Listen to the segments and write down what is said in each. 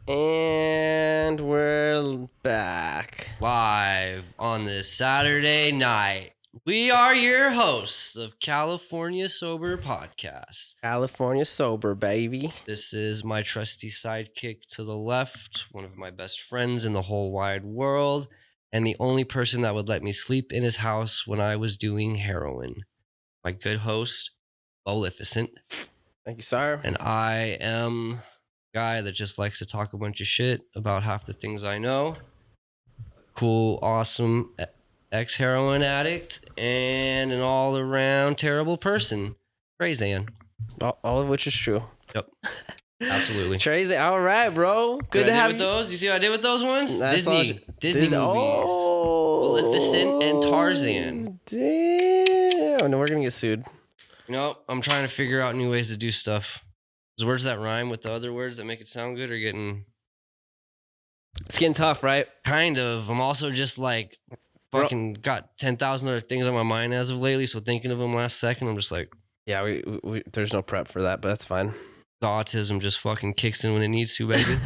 And we're back. Live on this Saturday night. We are your hosts of California Sober Podcast. California Sober, baby. This is my trusty sidekick to the left, one of my best friends in the whole wide world, and the only person that would let me sleep in his house when I was doing heroin. My good host, Maleficent. Thank you, sir. And I am a guy that just likes to talk a bunch of shit about half the things I know. Cool, awesome ex-heroin addict and an all-around terrible person. Treyzan. All of which is true. Yep. Absolutely. Treyzan, all right, bro. Good to have you. Those? You see what I did with those ones? Disney movies. Oh. Maleficent and Tarzan. Damn. No, we're going to get sued. No, I'm trying to figure out new ways to do stuff. Those words that rhyme with the other words that make it sound good are getting... It's getting tough, right? Kind of. I'm also just like fucking got 10,000 other things on my mind as of lately. So thinking of them last second, I'm just like, yeah, we there's no prep for that, but that's fine. The autism just fucking kicks in when it needs to, baby.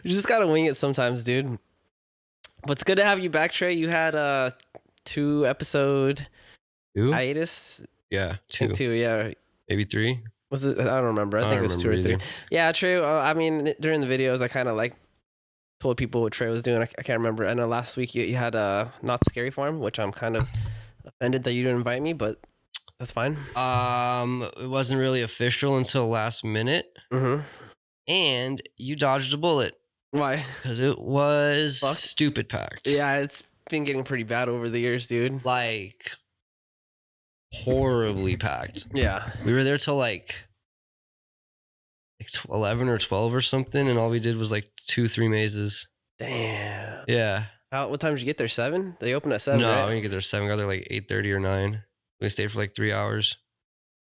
We just gotta wing it sometimes, dude. But it's good to have you back, Trey. You had a 2-episode hiatus. Yeah, two. Yeah, maybe 3. Was it? I don't remember. I think it was 2 or 3. Either. Yeah, Trey. I mean, during the videos, I kind of like told people what Trey was doing. I can't remember. I know last week you had a Not Scary Farm, which I'm kind of offended that you didn't invite me, but that's fine. It wasn't really official until last minute. Mm-hmm. And you dodged a bullet. Why? Because it was stupid packed. Yeah, it's been getting pretty bad over the years, dude. Like, horribly packed. Yeah. We were there till like 11 or 12 or something, and all we did was like 2-3 mazes. Damn. Yeah. What time did you get there? 7? They opened at 7. No, right? we didn't get there 7. We got there like 8:30 or 9. We stayed for like 3 hours.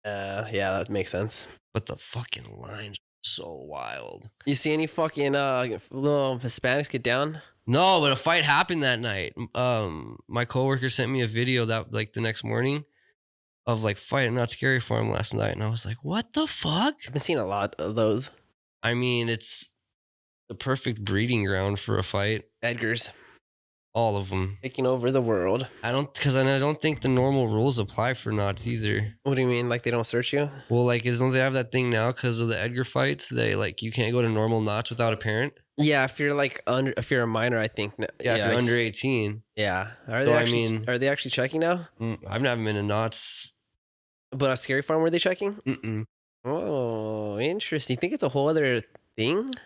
Yeah, that makes sense. But the fucking lines are so wild. You see any fucking little Hispanics get down? No, but a fight happened that night. My coworker sent me a video that like the next morning of like fighting Not Scary Farm last night, and I was like, what the fuck? I've been seeing a lot of those. I mean, it's the perfect breeding ground for a fight. Edgar's. All of them. Taking over the world. I don't think the normal rules apply for knots either. What do you mean? Like they don't search you? Well, like, don't they have that thing now because of the Edgar fights? They like, you can't go to normal knots without a parent. Yeah, if you're like if you're a minor, I think. Yeah, if you're under 18. Yeah. Are they actually checking now? I've never been to knots. But a Scary Farm, were they checking? Mm-mm. Oh, interesting. You think it's a whole other thing? What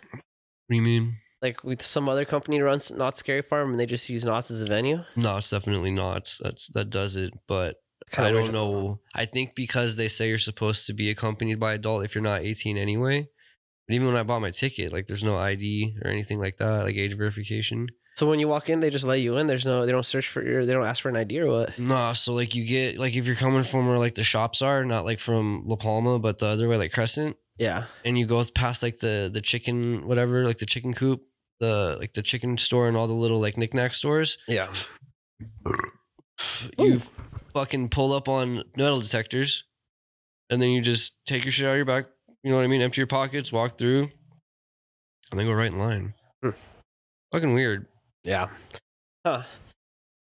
do you mean? Like with some other company runs Not Scary Farm and they just use Knott's as a venue? No, it's definitely Knott's. That does it, but I don't know. I think because they say you're supposed to be accompanied by adult if you're not 18 anyway. But even when I bought my ticket, like there's no ID or anything like that, like age verification. So when you walk in, they just let you in. They don't search for they don't ask for an ID or what? Nah, so like you get like if you're coming from where like the shops are, not like from La Palma, but the other way, like Crescent. Yeah. And you go past like the chicken, whatever, like the chicken coop, the chicken store and all the little like knickknack stores. Yeah. You fucking pull up on metal detectors and then you just take your shit out of your back. You know what I mean? Empty your pockets, walk through, and then go right in line. Fucking weird. Yeah. Huh.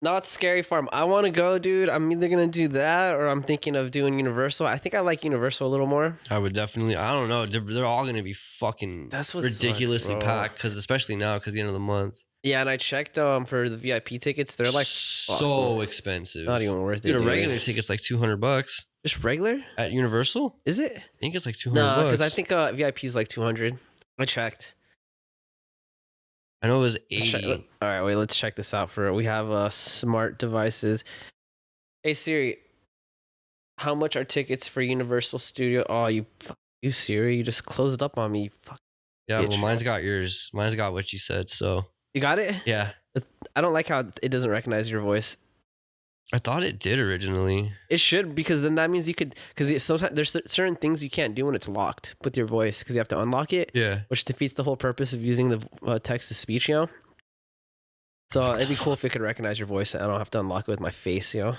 Not Scary Farm. I want to go, dude. I'm either going to do that or I'm thinking of doing Universal. I think I like Universal a little more. I would definitely, I don't know. They're all going to be fucking ridiculously packed, because especially now because the end of the month. Yeah, and I checked for the VIP tickets. They're like so expensive. Not even worth it. Dude, a regular ticket's like $200. Just regular? At Universal? Is it? I think it's like $200. No, because I think VIP is like $200. I checked. I know it was 80. All right, wait, let's check this out. We have smart devices. Hey Siri, how much are tickets for Universal Studio? Oh, you Siri, you just closed up on me. Fuck. Yeah, bitch. Well, mine's got yours. Mine's got what you said, so. You got it? Yeah. I don't like how it doesn't recognize your voice. I thought it did originally. It should, because then that means you could, because sometimes there's certain things you can't do when it's locked with your voice, because you have to unlock it. Yeah. Which defeats the whole purpose of using the text to speech, you know? So it'd be cool if it could recognize your voice and I don't have to unlock it with my face, you know?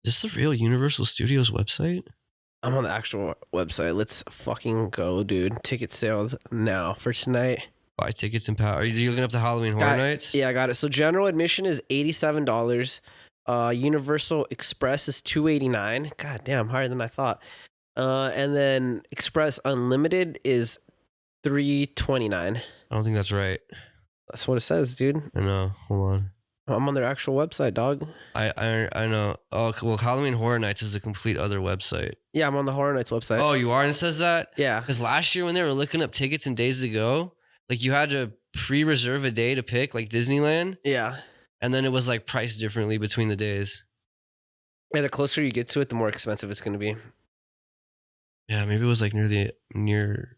Is this the real Universal Studios website? I'm on the actual website. Let's fucking go, dude. Ticket sales now for tonight. Buy tickets and power. Are you looking up the Halloween Horror Nights? Yeah, I got it. So general admission is $87. Universal Express is $289. God damn, higher than I thought. And then Express Unlimited is $329. I don't think that's right. That's what it says, dude. I know. Hold on. I'm on their actual website, dog. I know. Oh, well, Halloween Horror Nights is a complete other website. Yeah, I'm on the Horror Nights website. Oh, you are? And it says that? Yeah. Because last year when they were looking up tickets and days to go, like you had to pre-reserve a day to pick, like Disneyland. Yeah. And then it was like priced differently between the days. Yeah, the closer you get to it, the more expensive it's going to be. Yeah, maybe it was like near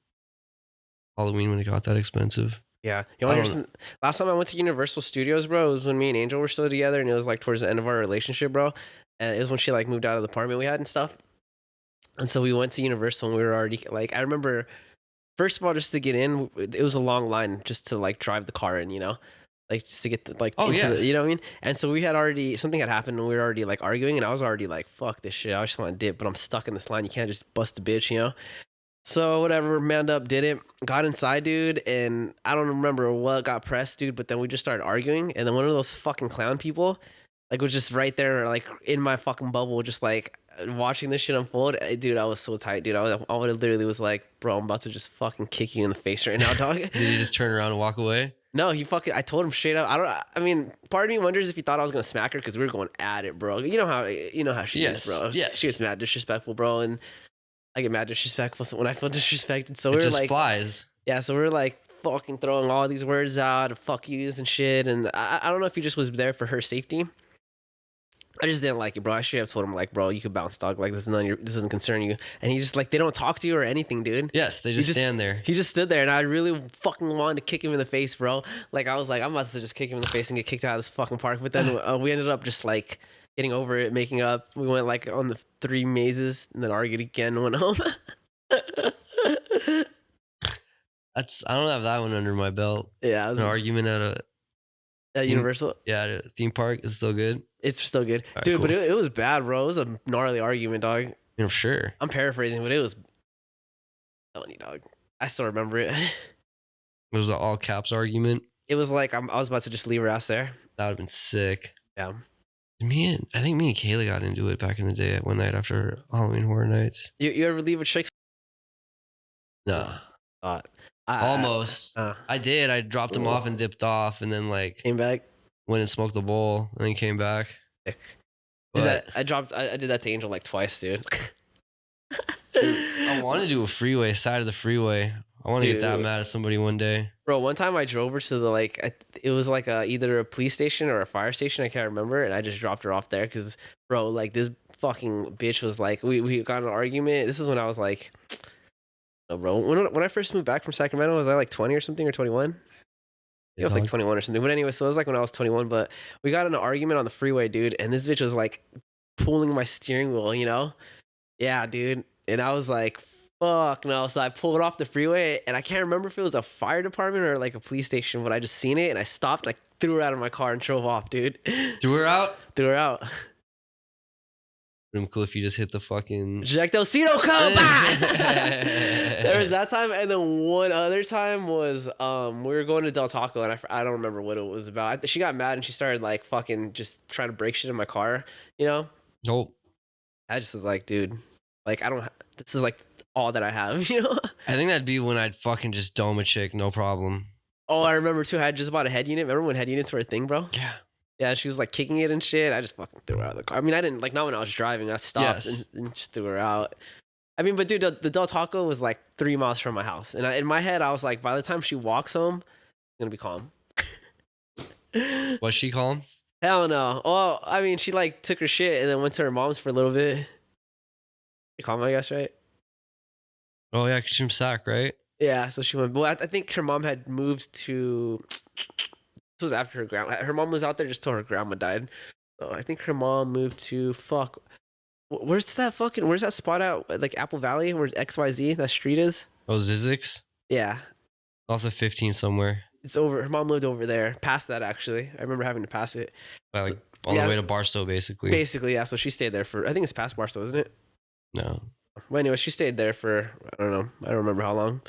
Halloween when it got that expensive. Yeah. You want to hear some? Last time I went to Universal Studios, bro, it was when me and Angel were still together, and it was like towards the end of our relationship, bro. And it was when she like moved out of the apartment we had and stuff. And so we went to Universal, and we were already like, I remember, first of all, just to get in, it was a long line just to like drive the car in, you know, like just to get the, like, you know what I mean? And so we had already, something had happened, and we were already like arguing, and I was already like, fuck this shit, I just want to dip, but I'm stuck in this line. You can't just bust a bitch, you know? So whatever, manned up, did it, got inside, dude, and I don't remember what got pressed, dude, but then we just started arguing, and then one of those fucking clown people, like, was just right there, like, in my fucking bubble, just, like, watching this shit unfold. Dude, I was so tight, dude. I literally was like, bro, I'm about to just fucking kick you in the face right now, dog. Did you just turn around and walk away? No, I told him straight up. I mean, part of me wonders if he thought I was gonna smack her because we were going at it, bro. You know how she is, bro. Yes. She was mad disrespectful, bro, and I get mad disrespectful when I feel disrespected. So it we're just like, flies. Yeah, so we're like fucking throwing all these words out, fuck yous and shit. And I don't know if he just was there for her safety. I just didn't like it, bro. I should have told him, like, bro, you could bounce, dog. Like, this doesn't concern you. And he just, like, they don't talk to you or anything, dude. Yes, they just stand there. He just stood there, and I really fucking wanted to kick him in the face, bro. Like, I was like, I'm about to just kick him in the face and get kicked out of this fucking park. But then we ended up just, like, getting over it, making up. We went, like, on the 3 mazes and then argued again and went home. I don't have that one under my belt. Yeah. An argument at Universal? Yeah, at a theme park is still good. It's still good. Right, dude, cool. But it was bad, bro. It was a gnarly argument, dog. I'm sure. I'm paraphrasing, but it was funny, dog. I still remember it. It was an all caps argument. It was like I was about to just leave her ass there. That would have been sick. Yeah. I think me and Kayla got into it back in the day one night after Halloween Horror Nights. You ever leave a chick? No. Almost. I did. I dropped him off and dipped off, and then like came back, went and smoked a bowl, and then came back. I did that to Angel like twice, dude. I want to do a freeway, side of the freeway. I want to get that mad at somebody one day. Bro, one time I drove her to the it was like either a police station or a fire station, I can't remember, and I just dropped her off there because, bro, like this fucking bitch was like, we got in an argument. This is when I was like, no, bro. When I first moved back from Sacramento, was I like 20 or something or 21? It was like 21 or something. But anyway, so it was like when I was 21. But we got in an argument on the freeway, dude. And this bitch was like pulling my steering wheel, you know? Yeah, dude. And I was like, fuck no. So I pulled off the freeway. And I can't remember if it was a fire department or like a police station. But I just seen it. And I stopped. And I threw her out of my car and drove off, dude. Threw her out? Threw her out. Cool if you just hit the fucking Ejectocito come back. There was that time, and then one other time was we were going to Del Taco, and I don't remember what it was about. She got mad and she started like fucking just trying to break shit in my car, you know? Nope. I just was like, dude, like this is like all that I have, you know? I think that'd be when I'd fucking just dome a chick, no problem. Oh, I remember too. I had just bought a head unit. Remember when head units were a thing, bro? Yeah. Yeah, she was like kicking it and shit. I just fucking threw her out of the car. I mean, I didn't like, not when I was driving. I stopped and just threw her out. I mean, but dude, the Del Taco was like 3 miles from my house. And in my head, I was like, by the time she walks home, it's going to be calm. Was she calm? Hell no. Well, I mean, she like took her shit and then went to her mom's for a little bit. Pretty calm, I guess, right? Oh, yeah, because she's from Sac, right? Yeah, so she went. Well, I think her mom had moved to... This was after her grandma. Her mom was out there just till her grandma died. So I think her mom moved to Where's that spot out? Like Apple Valley, where XYZ, that street is? Oh, Zizix? Yeah. Also 15 somewhere. It's over. Her mom lived over there. Past that, actually. I remember having to pass it. Like on the way to Barstow, basically. Basically, yeah. So she stayed there I think it's past Barstow, isn't it? No. Well, anyway, she stayed there for, I don't know. I don't remember how long.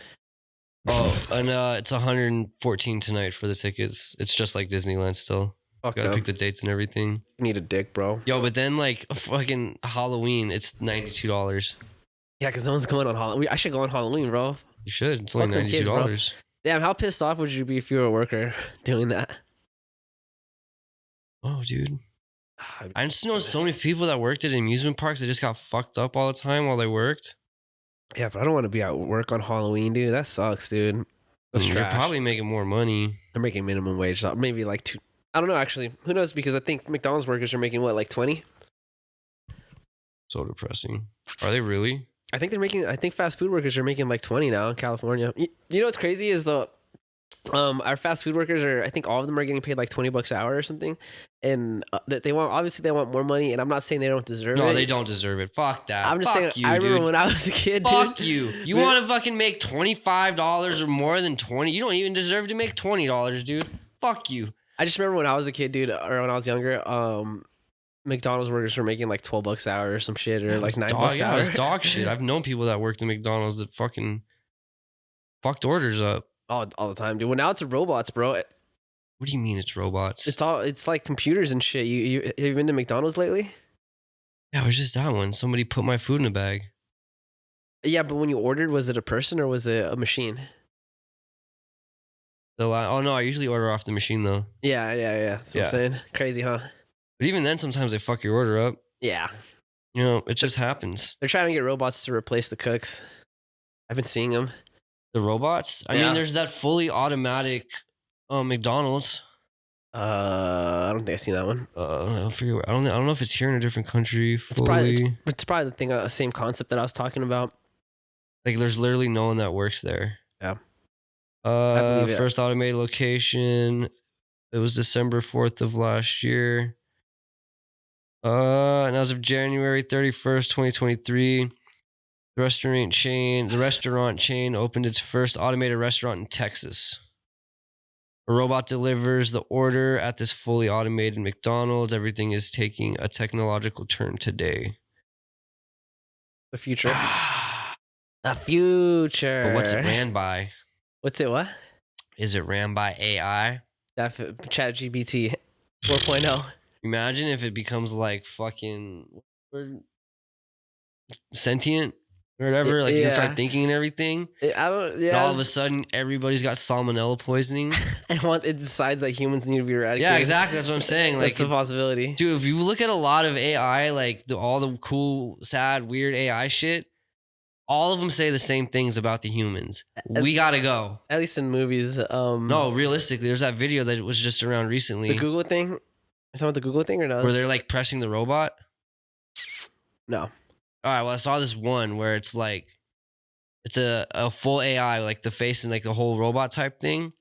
Oh, and it's 114 tonight for the tickets. It's just like Disneyland still. Fuck Gotta them. pick the dates and everything. Need a dick, bro. Yo, but then like fucking Halloween, it's $92. Yeah, because no one's going on Halloween. I should go on Halloween, bro. You should. It's only Fuck them kids, bro. $92. Damn, how pissed off would you be if you were a worker doing that? Oh, dude. I just know so many people that worked at amusement parks that just got fucked up all the time while they worked. Yeah, but I don't want to be at work on Halloween, dude. That sucks, dude. That's They're trash. probably making more money. They're making minimum wage, so maybe like two. I don't know, actually. Who knows? Because I think McDonald's workers are making what, like 20? So depressing. Are they really? I think fast food workers are making like 20 now in California. You know what's crazy is our fast food workers I think all of them are getting paid like $20 an hour or something. And they want more money. And I'm not saying they don't deserve it. No, they don't deserve it. Fuck that. I'm just saying, I remember when I was a kid, Fuck dude. you. You want to fucking make $25 or more than 20? You don't even deserve to make $20, dude. Fuck you. I just remember when I was a kid, dude, or when I was younger, McDonald's workers were making like $12 an hour or some shit, or like $9 an hour. Yeah, it was dog shit. I've known people that worked at McDonald's that fucking fucked orders up. All the time, dude. Well, now it's robots, bro. What do you mean it's robots? It's like computers and shit. You have you been to McDonald's lately? Yeah, it was just that one. Somebody put my food in a bag. Yeah, but when you ordered, was it a person or was it a machine? Oh no, I usually order off the machine though. Yeah. That's what I'm saying. Crazy, huh? But even then, sometimes they fuck your order up. Yeah. You know, it just happens. They're trying to get robots to replace the cooks. I've been seeing them. The robots? I mean, there's that fully automatic McDonald's. I don't think I've seen that one. I forget. I don't know if it's here in a different country. It's probably the thing, same concept that I was talking about. Like, there's literally no one that works there. Yeah. I believe it. First automated location. It was December 4th of last year. And as of January 31st, 2023, the restaurant chain opened its first automated restaurant in Texas. A robot delivers the order at this fully automated McDonald's. Everything is taking a technological turn today. The future. The future. But what's it ran by? What's it, what? Is it ran by AI? ChatGPT 4.0. Imagine if it becomes like fucking sentient or whatever. Like you can start thinking and everything. And all of a sudden, everybody's got salmonella poisoning. And once it decides that humans need to be eradicated. Yeah, exactly. That's what I'm saying. Like, that's a possibility. Dude, if you look at a lot of AI, like all the cool, sad, weird AI shit, all of them say the same things about the humans. We gotta go. At least in movies. No, realistically, there's that video that was just around recently. The Google thing? Is that what the Google thing or no? Where they're like pressing the robot? No. All right, well, I saw this one where it's like, it's a full AI, like the face and like the whole robot type thing.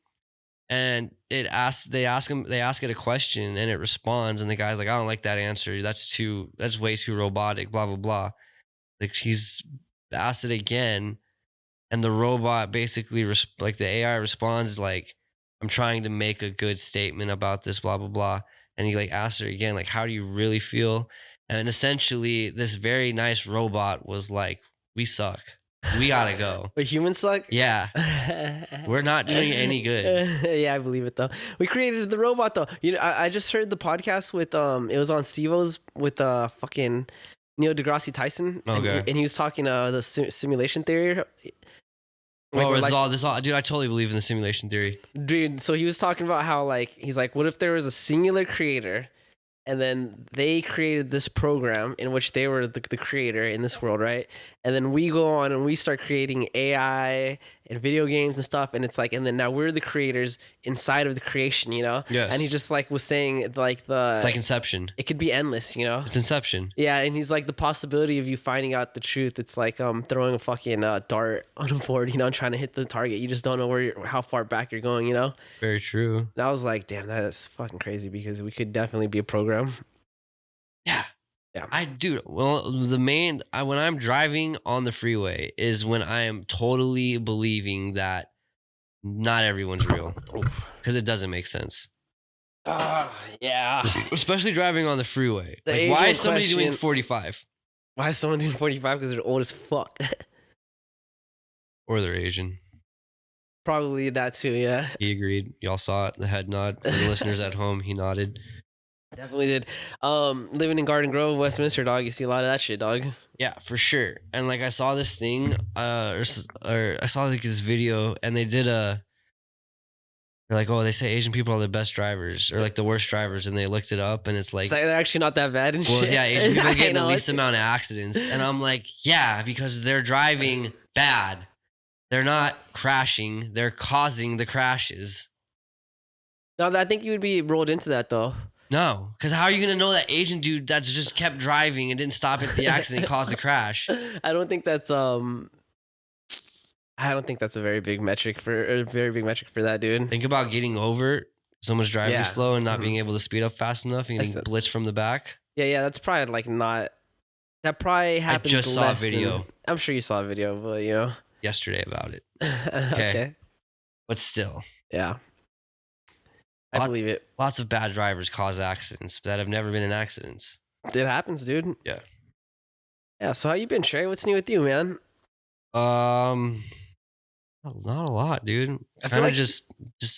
And they ask it a question and it responds. And the guy's like, I don't like that answer. That's way too robotic, blah, blah, blah. Like he's asked it again. And the robot basically, like the AI responds like, I'm trying to make a good statement about this, blah, blah, blah. And he like asked her again, like, how do you really feel? And essentially this very nice robot was like, we suck. We gotta go. But humans suck? Yeah. We're not doing any good. Yeah, I believe it though. We created the robot though. You know, I just heard the podcast with it was on Steve-O's with fucking Neil deGrasse Tyson. Okay. And he was talking the simulation theory. Like, dude, I totally believe in the simulation theory. Dude, so he was talking about how he's like, what if there was a singular creator and then they created this program in which they were the creator in this world, right? And then we go on and we start creating AI and video games and stuff. And it's like, and then now we're the creators inside of the creation, you know? Yes. And he just was saying it's like Inception. It could be endless, you know? It's Inception. Yeah. And he's like, the possibility of you finding out the truth, it's like throwing a fucking dart on a board, you know, and trying to hit the target. You just don't know how far back you're going, you know? Very true. And I was like, damn, that is fucking crazy because we could definitely be a program. Yeah. Yeah. When I'm driving on the freeway is when I am totally believing that not everyone's real. Because it doesn't make sense. Yeah. Especially driving on the freeway. Why is somebody doing 45? Why is someone doing 45? Because they're old as fuck. Or they're Asian. Probably that too, yeah. He agreed. Y'all saw it. The head nod. For the listeners at home, he nodded. Definitely did. Living in Garden Grove, Westminster, dog. You see a lot of that shit, dog. Yeah, for sure. And like I saw this thing, or I saw like this video, and they did they're like, oh, they say Asian people are the best drivers or like the worst drivers, and they looked it up, and it's like they're actually not that bad. And well, shit. yeah, Asian people get the least amount of accidents, and I'm like, yeah, because they're driving bad. They're not crashing. They're causing the crashes. No, I think you would be rolled into that though. No, because how are you gonna know that Asian dude that's just kept driving and didn't stop at the accident caused the crash? I don't think that's a very big metric for that, dude. Think about getting over someone's driving slow and not being able to speed up fast enough and getting blitzed from the back. Yeah, that's probably like not. That probably happens. I just saw a video. I'm sure you saw a video, but you know. Yesterday about it. Okay. But still. Yeah. I believe it. Lots of bad drivers cause accidents that have never been in accidents. It happens, dude. Yeah. Yeah. So how you been, Trey? What's new with you, man? Not a lot, dude. Kind of like just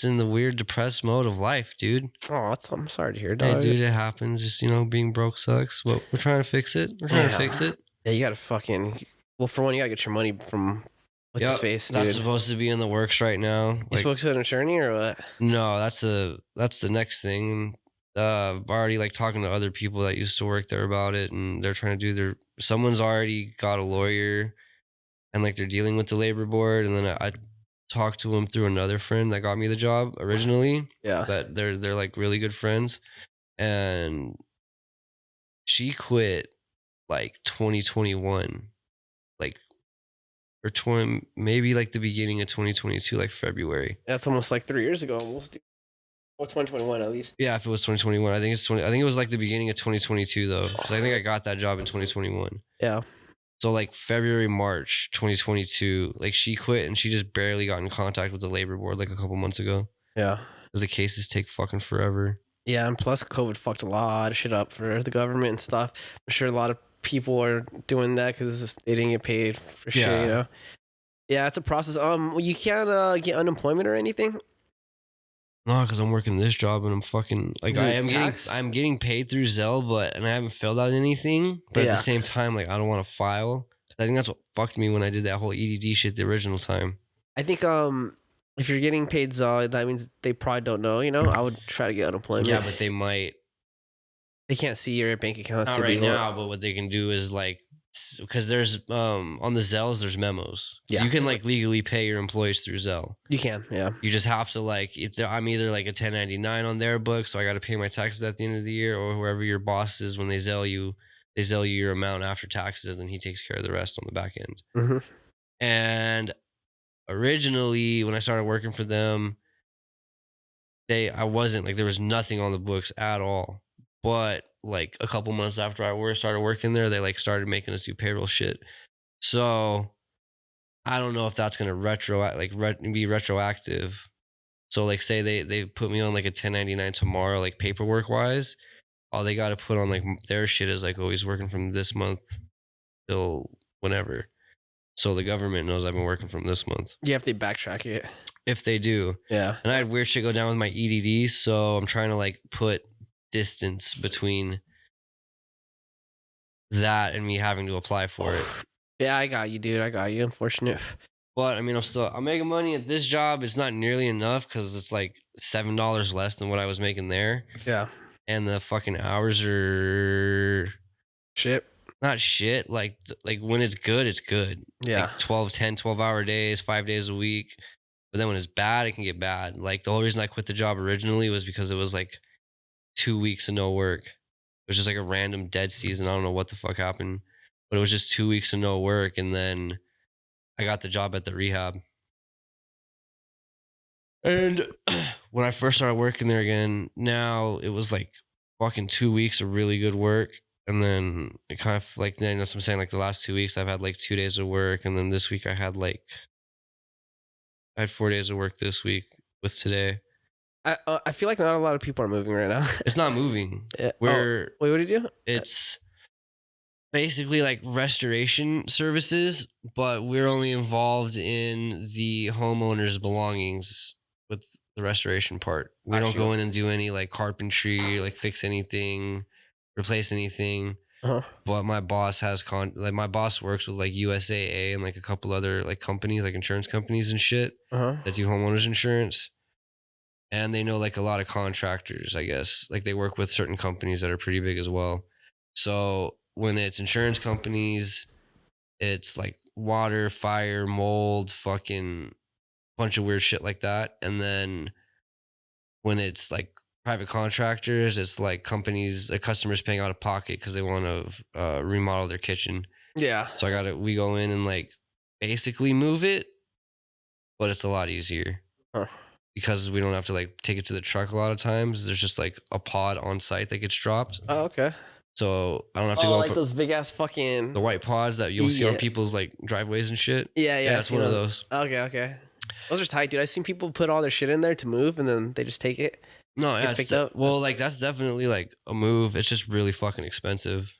in the weird depressed mode of life, dude. Oh, I'm sorry to hear, dog. Hey, dude, it happens. Just, being broke sucks. Well, we're trying to fix it. Yeah, you gotta fucking. Well, for one, you gotta get your money from. What's his face, dude? That's supposed to be in the works right now. You spoke to an attorney or what? No, that's the next thing. Already like talking to other people that used to work there about it, and they're trying to do someone's already got a lawyer, and like they're dealing with the labor board, and then I talked to him through another friend that got me the job originally. Yeah, that they're like really good friends, and she quit like 2021, like. Or maybe like the beginning of 2022, like February. That's almost like 3 years ago, almost. Or 2021 at least. Yeah, if it was 2021, I think it's 20. I think it was like the beginning of 2022 though, because I think I got that job in 2021. Yeah. So like February, March 2022, like she quit and she just barely got in contact with the labor board like a couple months ago. Yeah. Because the cases take fucking forever. Yeah, and plus COVID fucked a lot of shit up for the government and stuff. I'm sure a lot of people are doing that because they didn't get paid for shit, you know? Yeah, it's a process. You can't get unemployment or anything? No, because I'm working this job and I'm fucking like I'm getting paid through Zelle, and I haven't filled out anything. But at the same time, like I don't want to file. I think that's what fucked me when I did that whole EDD shit the original time. I think if you're getting paid Zelle, that means they probably don't know. You know, I would try to get unemployment. Yeah, but they might. They can't see your bank account. Not right now, but what they can do is like, because there's on the Zelles there's memos. Yeah. So you can like legally pay your employees through Zelle. You can, yeah. You just have to like, I'm either like a 1099 on their book, so I got to pay my taxes at the end of the year, or whoever your boss is when they Zelle you your amount after taxes, and he takes care of the rest on the back end. Mm-hmm. And originally, when I started working for them, I wasn't like there was nothing on the books at all. But like a couple months after I started working there, they like started making us do payroll shit. So I don't know if that's gonna be retroactive. So like say they put me on like a 1099 tomorrow, like paperwork wise, all they got to put on like their shit is like, oh, he's working from this month till whenever. So the government knows I've been working from this month. Yeah, if they backtrack it. If they do. Yeah. And I had weird shit go down with my EDD, so I'm trying to like put distance between that and me having to apply for it. Yeah, I got you, dude. I got you. Unfortunate. But I mean, I'm making money at this job. It's not nearly enough because it's like $7 less than what I was making there. Yeah. And the fucking hours are shit. Not shit. Like when it's good, it's good. Yeah. Like 12-hour days, 5 days a week. But then when it's bad, it can get bad. Like the whole reason I quit the job originally was because it was like 2 weeks of no work. It was just like a random dead season. I don't know what the fuck happened, but it was just 2 weeks of no work. And then I got the job at the rehab. And when I first started working there again, now it was like fucking 2 weeks of really good work. And then it kind of like, then that's what I'm saying, like the last 2 weeks I've had like 2 days of work. And then this week I had 4 days of work this week with today. I feel like not a lot of people are moving right now. It's not moving. Yeah. Wait, what did you do? It's basically like restoration services, but we're only involved in the homeowner's belongings with the restoration part. We don't go in and do any like carpentry, like fix anything, replace anything. But my boss has my boss works with like USAA and like a couple other like companies, like insurance companies and shit that do homeowners insurance. And they know like a lot of contractors, I guess. Like they work with certain companies that are pretty big as well. So when it's insurance companies, it's like water, fire, mold, fucking bunch of weird shit like that. And then when it's like private contractors, it's like companies, like customers paying out of pocket because they want to remodel their kitchen. Yeah. So we go in and like basically move it, but it's a lot easier because we don't have to like take it to the truck a lot of times. There's just like a pod on site that gets dropped. Oh, okay. So I don't have to go like those big ass fucking the white pods that you'll see on people's like driveways and shit. Yeah, it's one of those. Okay. Those are tight, dude. I've seen people put all their shit in there to move, and then they just take it. No, yeah, it's picked up. Well, like that's definitely like a move. It's just really fucking expensive.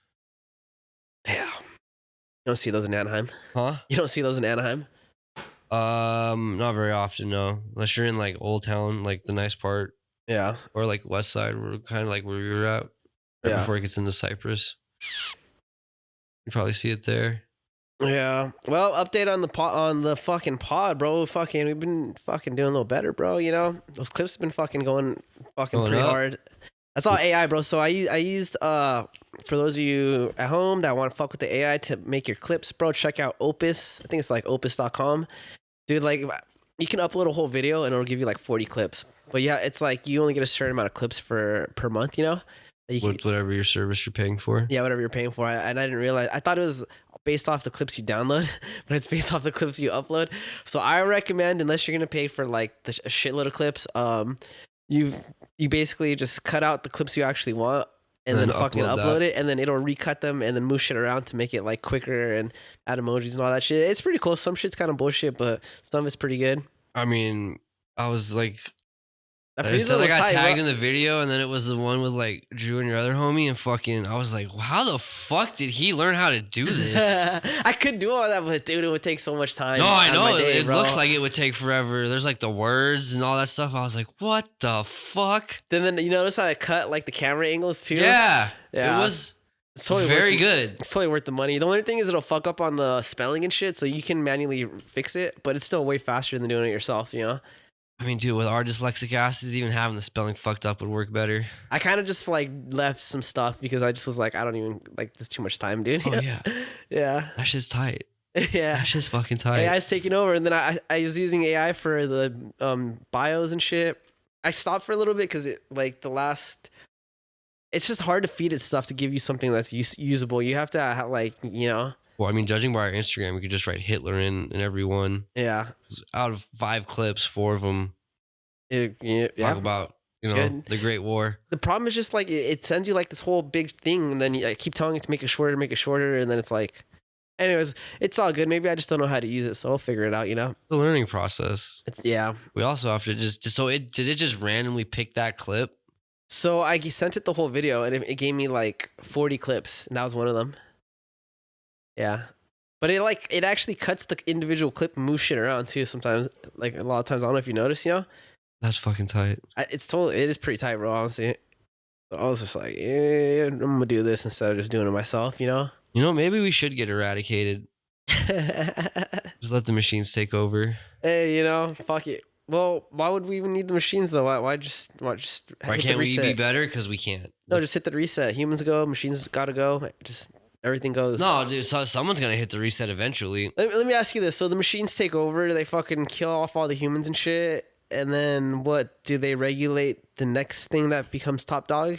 Yeah. You don't see those in Anaheim? Huh? You don't see those in Anaheim? Not very often, no. Unless you're in like Old Town, like the nice part. Yeah. Or like West Side, we're kind of like where we were at before it gets into Cypress. You probably see it there. Yeah. Well, update on the fucking pod, bro. Fucking, we've been fucking doing a little better, bro. You know, those clips have been fucking going pretty hard. That's all AI, bro. So I used for those of you at home that want to fuck with the AI to make your clips, bro, check out Opus. I think it's like opus.com. Dude, like you can upload a whole video and it'll give you like 40 clips. But yeah, it's like you only get a certain amount of clips per month, you know? Whatever your service you're paying for. Yeah, whatever you're paying for. And I didn't realize. I thought it was based off the clips you download, but it's based off the clips you upload. So I recommend, unless you're gonna pay for like a shitload of clips, you basically just cut out the clips you actually want and then fucking upload it, and then it'll recut them and then move shit around to make it like quicker and add emojis and all that shit. It's pretty cool. Some shit's kind of bullshit, but some of it's pretty good. I mean, I was like, I got tagged in the video, and then it was the one with like Drew and your other homie, and fucking, I was like, how the fuck did he learn how to do this? I could do all that, but dude, it would take so much time. No, I know. It looks like it would take forever. There's like the words and all that stuff. I was like, what the fuck? Then you notice how I cut like the camera angles too? Yeah. It was totally very good. It's totally worth the money. The only thing is it'll fuck up on the spelling and shit, so you can manually fix it, but it's still way faster than doing it yourself, you know? I mean, dude, with our dyslexic asses, even having the spelling fucked up would work better. I kind of just like left some stuff because I just was like, I don't even like, there's too much time, dude. Oh, yeah. Yeah. That shit's tight. Yeah. That shit's fucking tight. AI's taking over. And then I was using AI for the bios and shit. I stopped for a little bit because it's just hard to feed it stuff to give you something that's usable. You have to have like, you know. Well, I mean, judging by our Instagram, we could just write Hitler in every one. Yeah. Out of 5 clips, 4 of them talk about, the Great War. The problem is just like it sends you like this whole big thing, and then you keep telling it to make it shorter, and then it's like, anyways, it's all good. Maybe I just don't know how to use it, so I'll figure it out, you know? The learning process. Yeah. We also have to did it just randomly pick that clip? So I sent it the whole video, and it gave me like 40 clips, and that was one of them. Yeah. But it actually cuts the individual clip and moves shit around too sometimes. Like a lot of times, I don't know if you notice, you know? That's fucking tight. It is pretty tight, bro, honestly. I was just like, yeah, I'm gonna do this instead of just doing it myself, you know? Maybe we should get eradicated. Just let the machines take over. Hey, fuck it. Well, why would we even need the machines though? Why can't we be better? Because we can't. No, just hit the reset. Humans go, machines gotta go. Just everything goes. No, dude. So someone's gonna hit the reset eventually. Let me ask you this: so the machines take over? Do they fucking kill off all the humans and shit? And then what? Do they regulate the next thing that becomes top dog?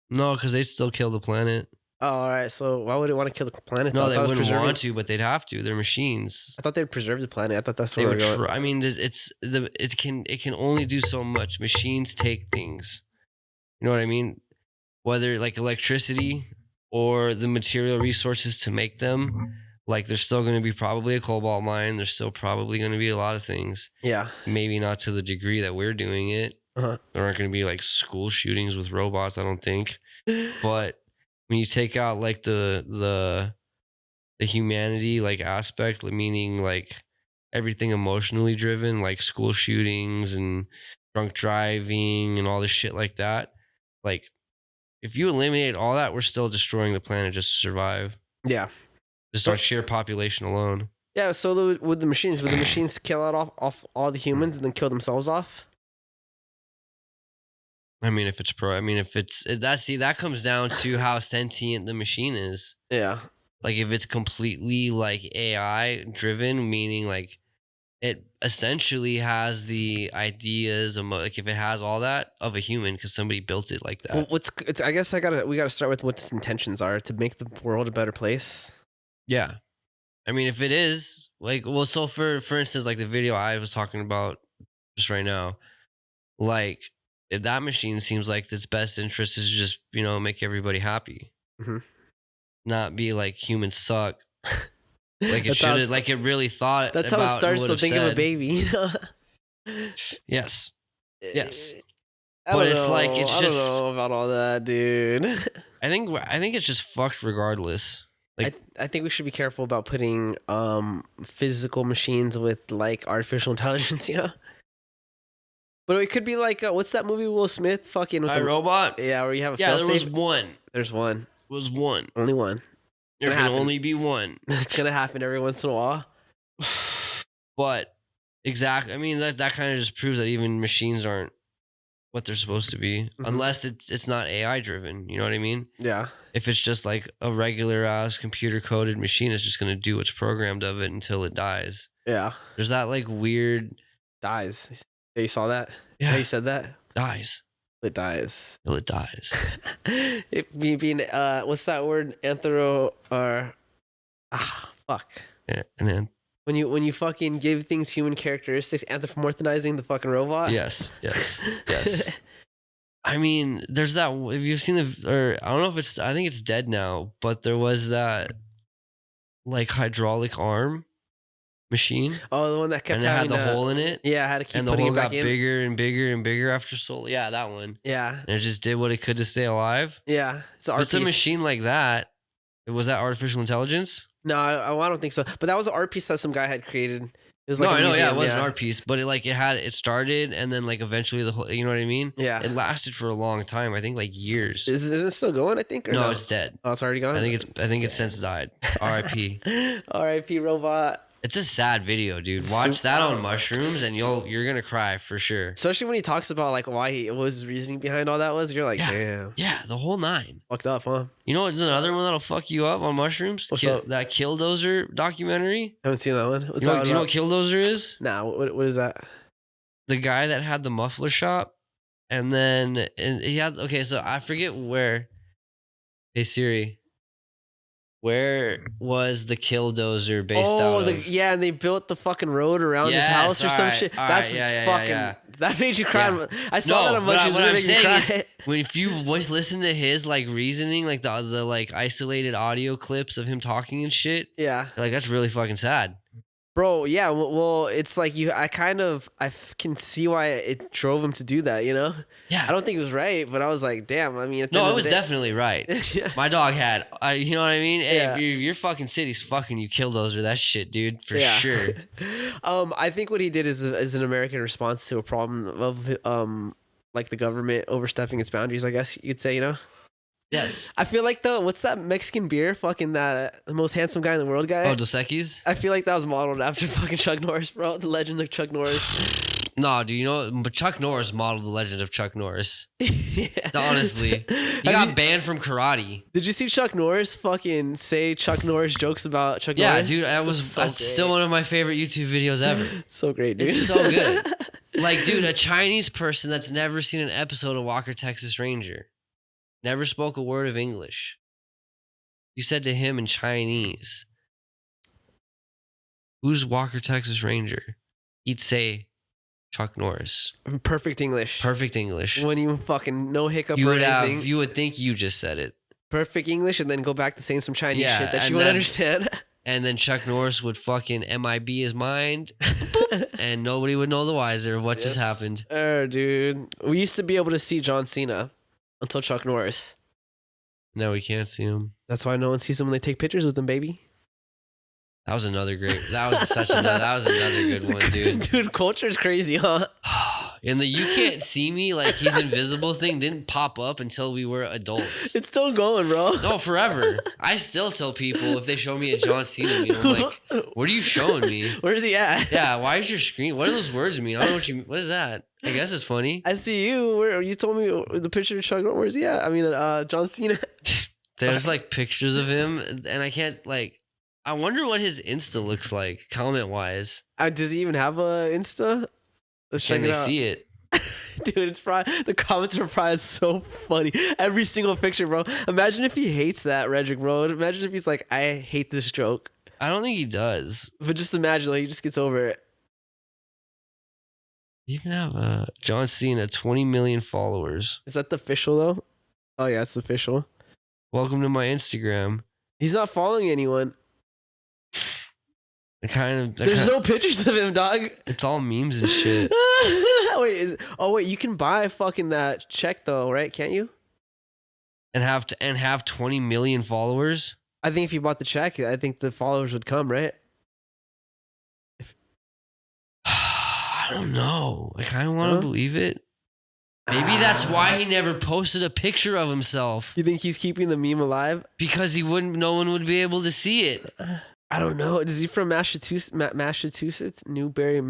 No, because they still kill the planet. Oh, all right. So why would it want to kill the planet? No, they wouldn't want to, but they'd have to. They're machines. I thought they'd preserve the planet. I thought that's where they were going. I mean, it can only do so much. Machines take things. You know what I mean? Whether like electricity or the material resources to make them, like there's still going to be probably a cobalt mine. There's still probably going to be a lot of things. Yeah. Maybe not to the degree that we're doing it. Uh-huh. There aren't going to be like school shootings with robots, I don't think. But when you take out like the humanity like aspect, meaning like everything emotionally driven, like school shootings and drunk driving and all this shit like that. Like, if you eliminate all that, we're still destroying the planet just to survive. Yeah. Just on sheer population alone. Yeah, so would the machines kill off all the humans and then kill themselves off? I mean, if that comes down to how sentient the machine is. Yeah. Like, if it's completely like AI driven, meaning like it essentially has the ideas of like if it has all that of a human because somebody built it like that. Well, I guess we gotta start with what its intentions are to make the world a better place. Yeah. I mean, if it is like, well, so for instance, like the video I was talking about just right now, like if that machine seems like its best interest is just, make everybody happy, not be like humans suck. Like it should have, like it really thought. That's how it starts to think of a baby. Yes. Yes. But it's like I don't know about all that, dude. I think it's just fucked regardless. Like I think we should be careful about putting physical machines with like artificial intelligence, But it could be like what's that movie Will Smith fucking with Robot? Yeah, where you have a there was one. There's one. Was one. Only one. There can only be one. It's gonna happen every once in a while. But exactly, I mean that kind of just proves that even machines aren't what they're supposed to be, unless it's not AI driven. You know what I mean? Yeah. If it's just like a regular ass computer coded machine, it's just gonna do what's programmed of it until it dies. Yeah. There's that like weird dies. Yeah, you saw that? Yeah, you said that? Dies. It dies. Till it dies. It being what's that word? Fuck. Yeah, and then when you fucking give things human characteristics, anthropomorphizing the fucking robot. Yes. I mean, there's that. Have you seen or I don't know if it's. I think it's dead now. But there was that like hydraulic arm machine. Oh, the one that kept having the hole in it. Yeah, I had to keep. And the hole got bigger and bigger and bigger after so. Yeah, that one. Yeah. And it just did what it could to stay alive. Yeah, it's a machine like that. Was that artificial intelligence? No, I don't think so. But that was an art piece that some guy had created. It was like no, I know, it was an art piece, but it started and then like eventually the whole, you know what I mean? Yeah. It lasted for a long time. I think like years. Is it still going? I think. Or no, it's dead. Oh, it's already gone. I think it's since died. R.I.P. R.I.P. robot. It's a sad video, dude. Watch that on mushrooms and you're gonna cry for sure. Especially when he talks about like what his reasoning behind all that was. You're like, damn. Yeah, the whole nine. Fucked up, huh? You know what's another one that'll fuck you up on mushrooms? That Killdozer documentary. I haven't seen that one. Do you know what Killdozer is? Nah, what is that? The guy that had the muffler shop, and then he had. Okay, so I forget where. Hey Siri. Where was the Killdozer based out of? Yeah, and they built the fucking road around his house or some shit. That's fucking. That made you cry. Yeah. I saw that on mushrooms. What I'm saying is, if you listen to his like reasoning, like the like isolated audio clips of him talking and shit, like that's really fucking sad. Bro, yeah, well, it's like I can see why it drove him to do that, Yeah. I don't think it was right, but I was like, damn, I mean. No, it was definitely right. Yeah. My dog had, you know what I mean? Yeah. Hey, your fucking city's fucking you Killdozer that shit, dude, for sure. I think what he did is an American response to a problem of, like the government overstepping its boundaries, I guess you'd say, Yes. I feel like what's that Mexican beer? Fucking the most handsome guy in the world guy. Oh, Dos Equis? I feel like that was modeled after fucking Chuck Norris, bro. The legend of Chuck Norris. No, do you know? But Chuck Norris modeled the legend of Chuck Norris. Yeah. Honestly. He got banned from karate. Did you see Chuck Norris fucking say Chuck Norris jokes about Chuck Norris? Yeah, dude, that's still one of my favorite YouTube videos ever. So great, dude. It's so good. Like, dude, a Chinese person that's never seen an episode of Walker, Texas Ranger. Never spoke a word of English. You said to him in Chinese, "Who's Walker, Texas Ranger?" He'd say, "Chuck Norris." Perfect English. Perfect English. Wouldn't even fucking no hiccup or anything. You would think you just said it. Perfect English, and then go back to saying some Chinese shit that you wouldn't understand. And then Chuck Norris would fucking MIB his mind, and nobody would know the wiser of what just happened. Dude. We used to be able to see John Cena. Until Chuck Norris. No, we can't see him. That's why no one sees them when they take pictures with them, baby. That was another great. That was another good one, dude. Dude, culture is crazy, huh? And the "you can't see me" like he's invisible thing didn't pop up until we were adults. It's still going, bro. No, forever. I still tell people if they show me a John Cena meme, I'm like, "What are you showing me? Where's he at?" Yeah, why is your screen? What do those words mean? I don't know what you. What is that? I guess it's funny. I see you. Where you told me the picture of Chuck. Where's he at? I mean, John Cena. There's like pictures of him, and I can't like. I wonder what his Insta looks like, comment wise. Does he even have a Insta? Can they see it? Dude, it's probably the comments are probably so funny. Every single picture, bro. Imagine if he hates that Redrick, bro. Imagine if he's like, I hate this joke. I don't think he does. But just imagine, like, he just gets over it. You even have John Cena, 20 million followers. Is that the official though? Oh yeah, it's the official. Welcome to my Instagram. He's not following anyone. There's no pictures of him, dog. It's all memes and shit. Wait, you can buy fucking that check though, right? Can't you? And have 20 million followers? I think if you bought the check, I think the followers would come, right? I don't know. I kind of want to believe it. Maybe that's why he never posted a picture of himself. You think he's keeping the meme alive? Because no one would be able to see it. I don't know. Is he from Massachusetts? Newbury,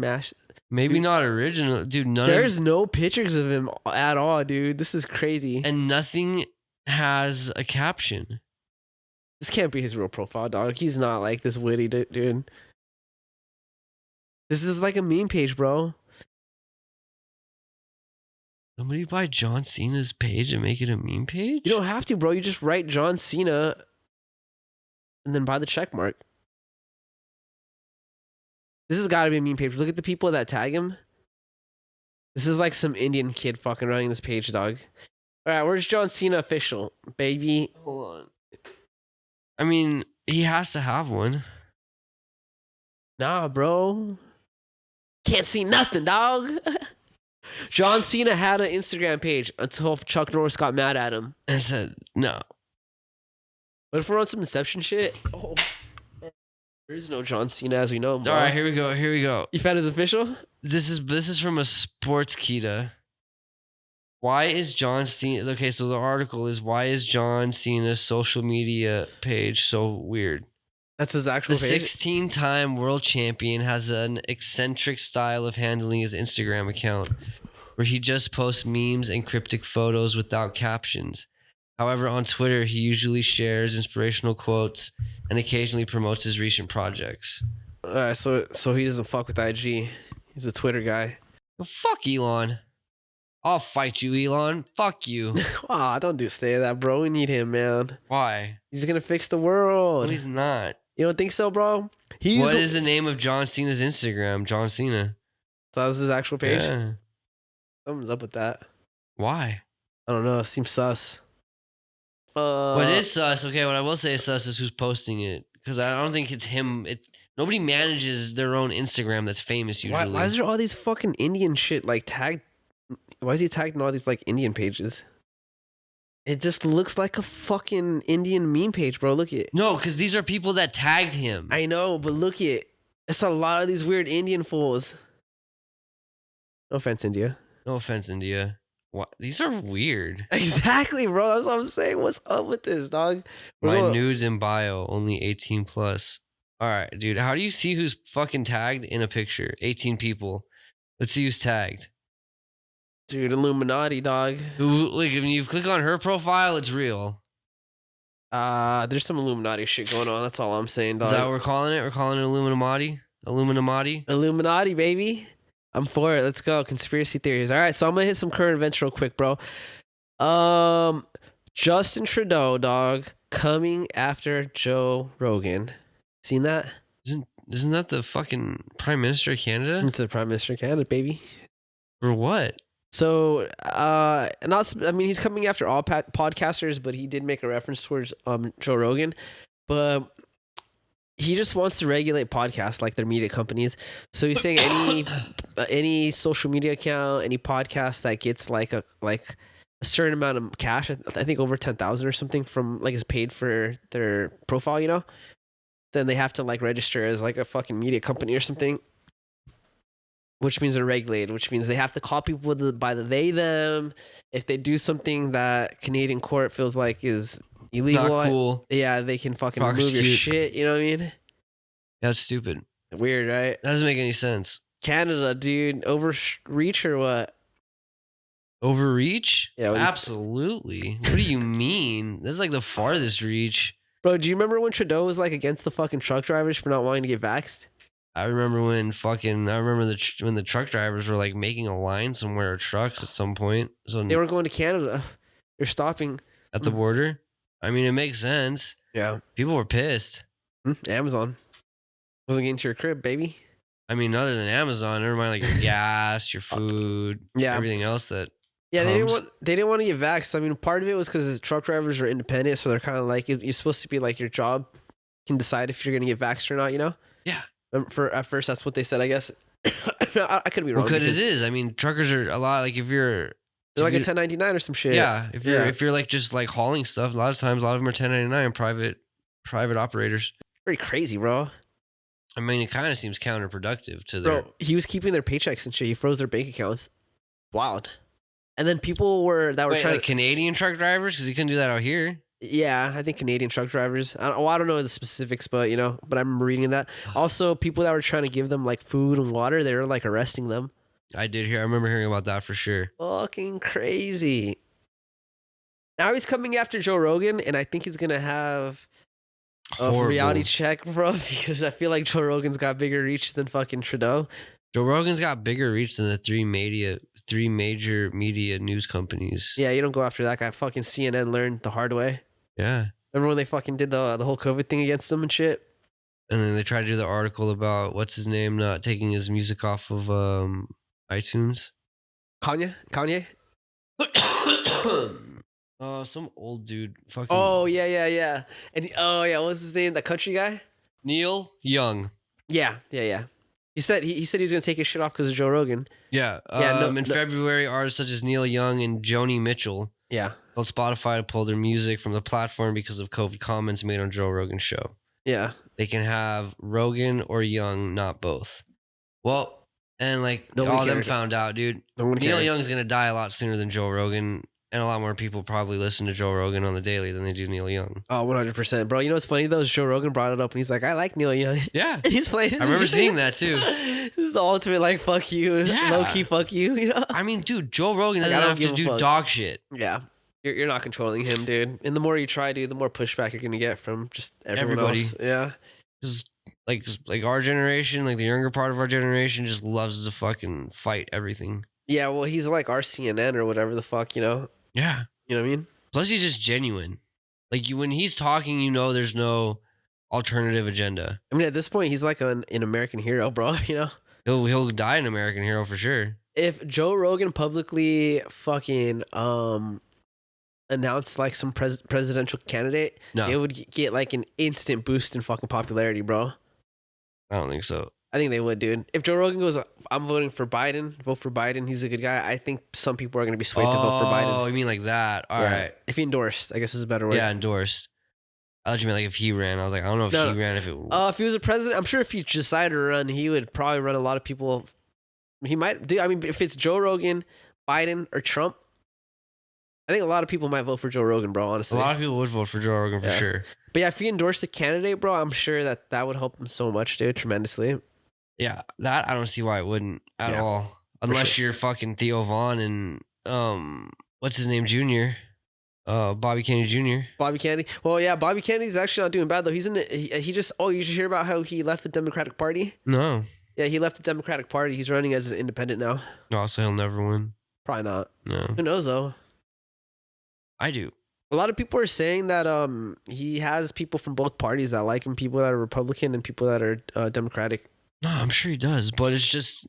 Maybe not original. Dude, there's no pictures of him at all, dude. This is crazy. And nothing has a caption. This can't be his real profile, dog. He's not like this witty dude. This is like a meme page, bro. Somebody buy John Cena's page and make it a meme page? You don't have to, bro. You just write John Cena and then buy the check mark. This has got to be a meme page. Look at the people that tag him. This is like some Indian kid fucking running this page, dog. All right, where's John Cena official? Baby. Hold on. I mean, he has to have one. Nah, bro. Can't see nothing, dog. John Cena had an Instagram page until Chuck Norris got mad at him and said, no. But if we're on some Inception shit, there is no John Cena as we know him, bro. All right, here we go. You found his official? This is from a Sportskita. Why is John Cena... Okay, so the article is, why is John Cena's social media page so weird? That's his actual page? The 16-time world champion has an eccentric style of handling his Instagram account, where he just posts memes and cryptic photos without captions. However, on Twitter, he usually shares inspirational quotes and occasionally promotes his recent projects. So he doesn't fuck with IG. He's a Twitter guy. Well, fuck Elon. I'll fight you, Elon. Fuck you. Don't say that, bro. We need him, man. Why? He's gonna fix the world. No, he's not. You don't think so, bro? What is the name of John Cena's Instagram? John Cena. That was his actual page? Yeah. Something's up with that. Why? I don't know. It seems sus. What is sus? Okay, what I will say is sus is who's posting it. Because I don't think it's him. Nobody manages their own Instagram that's famous usually. Why is there all these fucking Indian shit like tagged? Why is he tagged in all these like Indian pages? It just looks like a fucking Indian meme page, bro. Look at No, because these are people that tagged him. I know, but look at it's a lot of these weird Indian fools. No offense, India. No offense, India. What? These are weird. Exactly, bro. That's what I'm saying. What's up with this, dog? My news in bio, only 18 plus. All right, dude. How do you see who's fucking tagged in a picture? 18 people. Let's see who's tagged. Dude, Illuminati, dog. Like, when you click on her profile, it's real. There's some Illuminati shit going on. That's all I'm saying, dog. Is that what we're calling it? We're calling it Illuminati? Illuminati, baby. I'm for it. Let's go. Conspiracy theories. All right, so I'm gonna hit some current events real quick, bro. Justin Trudeau, dog, coming after Joe Rogan. Seen that? Isn't that the fucking Prime Minister of Canada? It's the Prime Minister of Canada, baby. For what? So, he's coming after all podcasters, but he did make a reference towards Joe Rogan. But he just wants to regulate podcasts like their media companies. So he's saying any social media account, any podcast that gets like a certain amount of cash, I think over 10,000 or something from like is paid for their profile, you know, then they have to like register as like a fucking media company or something, which means they're regulated, which means they have to call people by the they them. If they do something that Canadian court feels like is illegal, not cool. Yeah, they can fucking Prosecute. move your shit. You know what I mean? That's stupid. Weird, right? That doesn't make any sense. Canada, dude, overreach or what? Overreach? Yeah, absolutely. What do you mean? This is like the farthest reach. Bro, do you remember when Trudeau was like against the fucking truck drivers for not wanting to get vaxxed? I remember when when the truck drivers were like making a line somewhere or trucks at some point. So they were going to Canada. They're stopping at the border. I mean, it makes sense. Yeah. People were pissed. Amazon wasn't getting to your crib, baby. I mean, other than Amazon, never mind like your gas, your food, everything else that. Yeah, they didn't want to get vaxxed. I mean, part of it was because truck drivers are independent, so they're kind of like you're supposed to be like your job can decide if you're gonna get vaxxed or not. You know? Yeah. For at first, that's what they said. I guess I could be wrong. Because it is. I mean, truckers are a lot. Like if you're they're like a 1099 or some shit. Yeah. If you're like just like hauling stuff, a lot of times a lot of them are 1099 private operators. Very crazy, bro. I mean, it kind of seems counterproductive to their. Bro, he was keeping their paychecks and shit. He froze their bank accounts. Wild. And then people were trying like Canadian truck drivers because he couldn't do that out here. Yeah, I think Canadian truck drivers. I don't know the specifics, but you know, but I remember reading that. Also, people that were trying to give them like food and water, they were like arresting them. I remember hearing about that for sure. Fucking crazy. Now he's coming after Joe Rogan, and I think he's gonna have a reality check, bro, because I feel like Joe Rogan's got bigger reach than fucking Trudeau. Joe Rogan's got bigger reach than the three major media news companies. Yeah, you don't go after that guy. Fucking CNN learned the hard way. Yeah. Remember when they fucking did the whole COVID thing against them and shit? And then they tried to do the article about what's his name not taking his music off of iTunes. Kanye? Some old dude. Fucking. Oh yeah. And what was his name? That country guy? Neil Young. Yeah. He said he was gonna take his shit off because of Joe Rogan. Yeah. In February, artists such as Neil Young and Joni Mitchell told Spotify to pull their music from the platform because of COVID comments made on Joe Rogan's show. Yeah. They can have Rogan or Young, not both. Well, and like all of them found out, dude. Neil Young's gonna die a lot sooner than Joe Rogan. And a lot more people probably listen to Joe Rogan on the daily than they do Neil Young. Oh, 100%. Bro, you know what's funny though? Joe Rogan brought it up and he's like, I like Neil Young. Yeah. And he's playing his I remember music. seeing that too. This is the ultimate like fuck you. Yeah. Low key fuck you, you know? I mean, dude, Joe Rogan doesn't have to do dog shit. Yeah. You're not controlling him, dude. And the more you try, dude, the more pushback you're gonna get from just everybody else. Yeah. Because like our generation, like the younger part of our generation just loves to fucking fight everything. Yeah, well, he's like our CNN or whatever the fuck, you know? Yeah. You know what I mean? Plus, he's just genuine. Like when he's talking, you know, there's no alternative agenda. I mean, at this point, he's like an American hero, bro. You know, he'll die an American hero for sure. If Joe Rogan publicly fucking announced like some presidential candidate, it would get like an instant boost in fucking popularity, bro. I don't think so. I think they would, dude. If Joe Rogan goes, I'm voting for Biden, vote for Biden, he's a good guy, I think some people are going to be swayed to vote for Biden. Oh, you mean like that? All right. If he endorsed, I guess is a better word. Yeah, endorsed. I thought you meant like if he ran. I was like, I don't know if he ran. If he was a president, I'm sure if he decided to run, he would probably run a lot of people. He might do. I mean, if it's Joe Rogan, Biden, or Trump, I think a lot of people might vote for Joe Rogan, bro, honestly. A lot of people would vote for Joe Rogan for sure. But yeah, if he endorsed the candidate, bro, I'm sure that would help him so much, dude, tremendously. Yeah, that I don't see why it wouldn't at all. Unless you're fucking Theo Vaughn and what's his name, Jr. Bobby Kennedy Jr. Bobby Kennedy. Well, yeah, Bobby Kennedy's actually not doing bad though. He's he just you should hear about how he left the Democratic Party? No. Yeah, he left the Democratic Party. He's running as an independent now. No, so he'll never win. Probably not. No. Who knows though? I do. A lot of people are saying that he has people from both parties that like him, people that are Republican and people that are Democratic. No, I'm sure he does, but it's just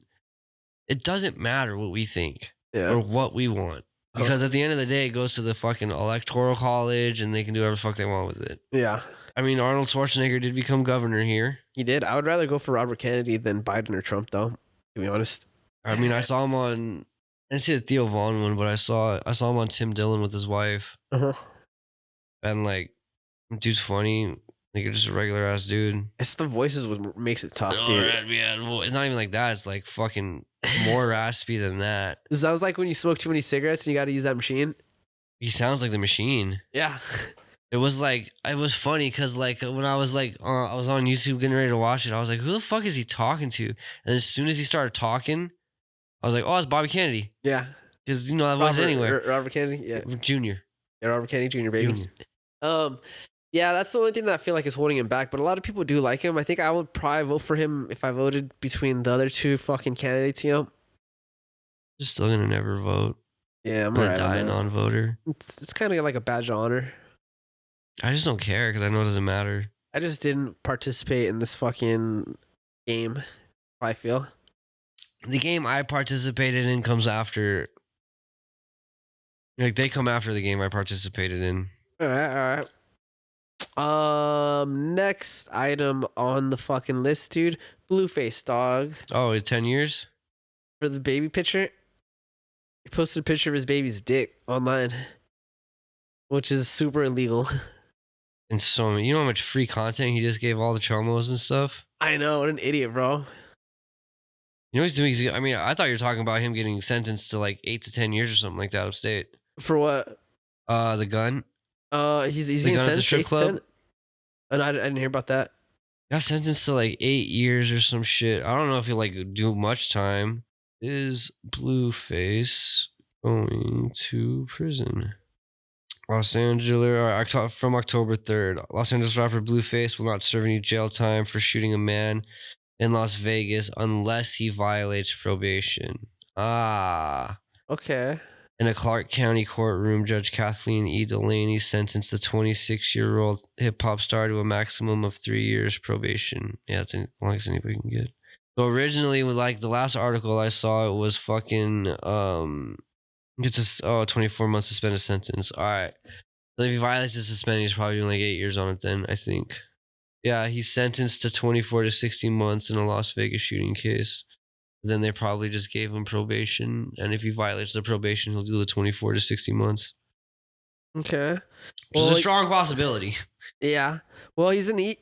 it doesn't matter what we think or what we want. Because at the end of the day, it goes to the fucking electoral college and they can do whatever the fuck they want with it. Yeah. I mean, Arnold Schwarzenegger did become governor here. He did. I would rather go for Robert Kennedy than Biden or Trump, though, to be honest. I mean, I saw him on didn't see the Theo Vaughn one, but I saw him on Tim Dillon with his wife. Uh-huh. And like, dude's funny. Like, you're just a regular ass dude. It's the voices what makes it tough, Oh, dude. yeah, well, it's not even like that. It's like fucking more raspy than that. It sounds like when you smoke too many cigarettes and you got to use that machine. He sounds like the machine. Yeah. It was funny because like when I was like I was on YouTube getting ready to watch it, I was like, who the fuck is he talking to? And as soon as he started talking, I was like, oh, it's Bobby Kennedy. Yeah. Because you know that voice anywhere. Robert Kennedy. Yeah. Junior. Yeah, Robert Kennedy Jr. baby. Yeah, that's the only thing that I feel like is holding him back. But a lot of people do like him. I think I would probably vote for him if I voted between the other two fucking candidates. You know. Just still gonna never vote. Yeah, I'm gonna die a non-voter. It's kind of like a badge of honor. I just don't care because I know it doesn't matter. I just didn't participate in this fucking game. I feel the game I participated in comes after. Like they come after the game I participated in. All right. Next item on the fucking list, dude. Blueface dog. Oh, it's 10 years for the baby picture. He posted a picture of his baby's dick online, which is super illegal. And so, you know how much free content he just gave all the chomos and stuff? I know, what an idiot, bro. You know what he's doing? I mean, I thought you were talking about him getting sentenced to like 8 to 10 years or something like that upstate. For what? The gun. He's the gun at the strip club. And I didn't hear about that. Got sentenced to like 8 years or some shit. I don't know if he'll like do much time. Is Blueface going to prison? Los Angeles, from October 3rd. Los Angeles rapper Blueface will not serve any jail time for shooting a man in Las Vegas unless he violates probation. Okay. In a Clark County courtroom, Judge Kathleen E. Delaney sentenced the 26-year-old hip-hop star to a maximum of 3 years probation. Yeah, that's as long as anybody can get. So originally, with like the last article I saw, it was fucking gets a 24-month suspended sentence. All right. Then if he violates the suspension, he's probably doing like 8 years on it then, I think. Yeah, he's sentenced to 24 to 60 months in a Las Vegas shooting case. Then they probably just gave him probation. And if he violates the probation, he'll do the 24 to 60 months. Okay. Which is a strong possibility. Yeah. Well, he's in heat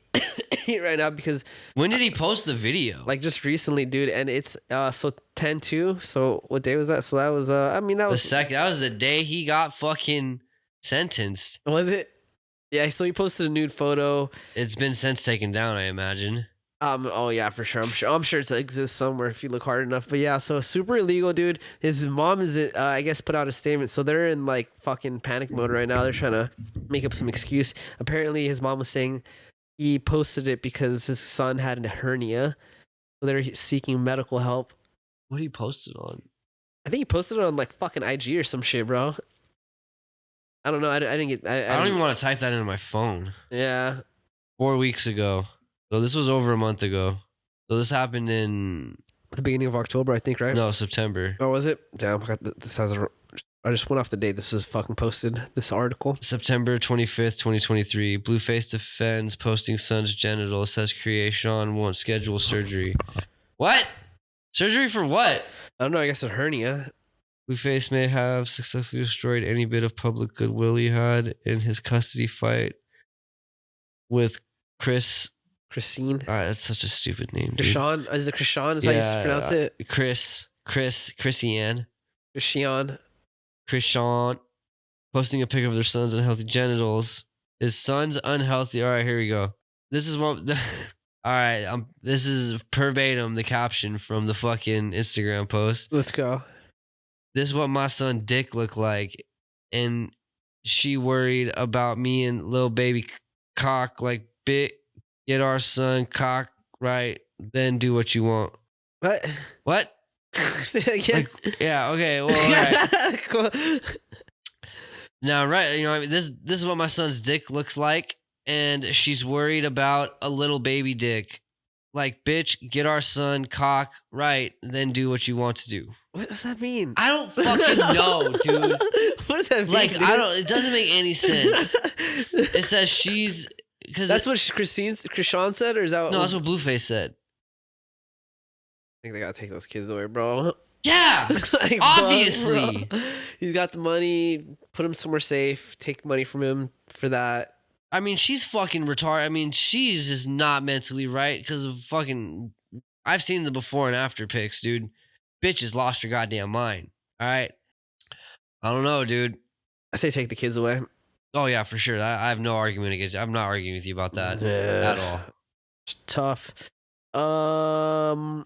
right now because... When did he post the video? Like just recently, dude. And it's so 10/2. So what day was that? So that was... I mean, that was... That was the day he got fucking sentenced. Was it? Yeah, so he posted a nude photo. It's been since taken down, I imagine. Oh yeah, for sure. I'm sure it exists somewhere if you look hard enough. But yeah, so super illegal, dude. His mom is, I guess, put out a statement. So they're in like fucking panic mode right now. They're trying to make up some excuse. Apparently, his mom was saying he posted it because his son had a hernia. So they're seeking medical help. What did he post it on? I think he posted it on like fucking IG or some shit, bro. I don't know. I didn't get. I don't even want to type that into my phone. Yeah. 4 weeks ago. So this was over a month ago. So this happened in... the beginning of October, I think, right? No, September. Oh, was it? Damn, this has I just went off the date this was fucking posted, this article. September 25th, 2023. Blueface defends posting son's genitals, says Creation won't schedule surgery. What? Surgery for what? I don't know, I guess a hernia. Blueface may have successfully destroyed any bit of public goodwill he had in his custody fight with Christine. That's such a stupid name, dude. Krishan? Is it Krishan? Is how you pronounce it? Krishan. Posting a pic of their son's unhealthy genitals. His son's unhealthy. All right, here we go. This is what... all right, this is verbatim the caption from the fucking Instagram post. Let's go. This is what my son dick looked like. And she worried about me and little baby cock like bit. Get our son cock right, then do what you want. What? Say it again. Like, yeah, okay, well, all right. Cool. Now, right, you know, I mean, this is what my son's dick looks like, and she's worried about a little baby dick. Like, bitch, get our son cock right, then do what you want to do. What does that mean? I don't fucking know, dude. What does that mean? Like, dude? it doesn't make any sense. It says she's... That's what Krishan said, or is that what... No, that's what Blueface said. I think they gotta take those kids away, bro. Yeah, like, obviously. Bro. He's got the money. Put him somewhere safe. Take money from him for that. I mean, she's fucking retarded. I mean, she's just not mentally right because of fucking. I've seen the before and after pics, dude. Bitch has lost her goddamn mind. All right. I don't know, dude. I say take the kids away. Oh yeah, for sure. I have no argument against you. I'm not arguing with you about that at all. It's tough. All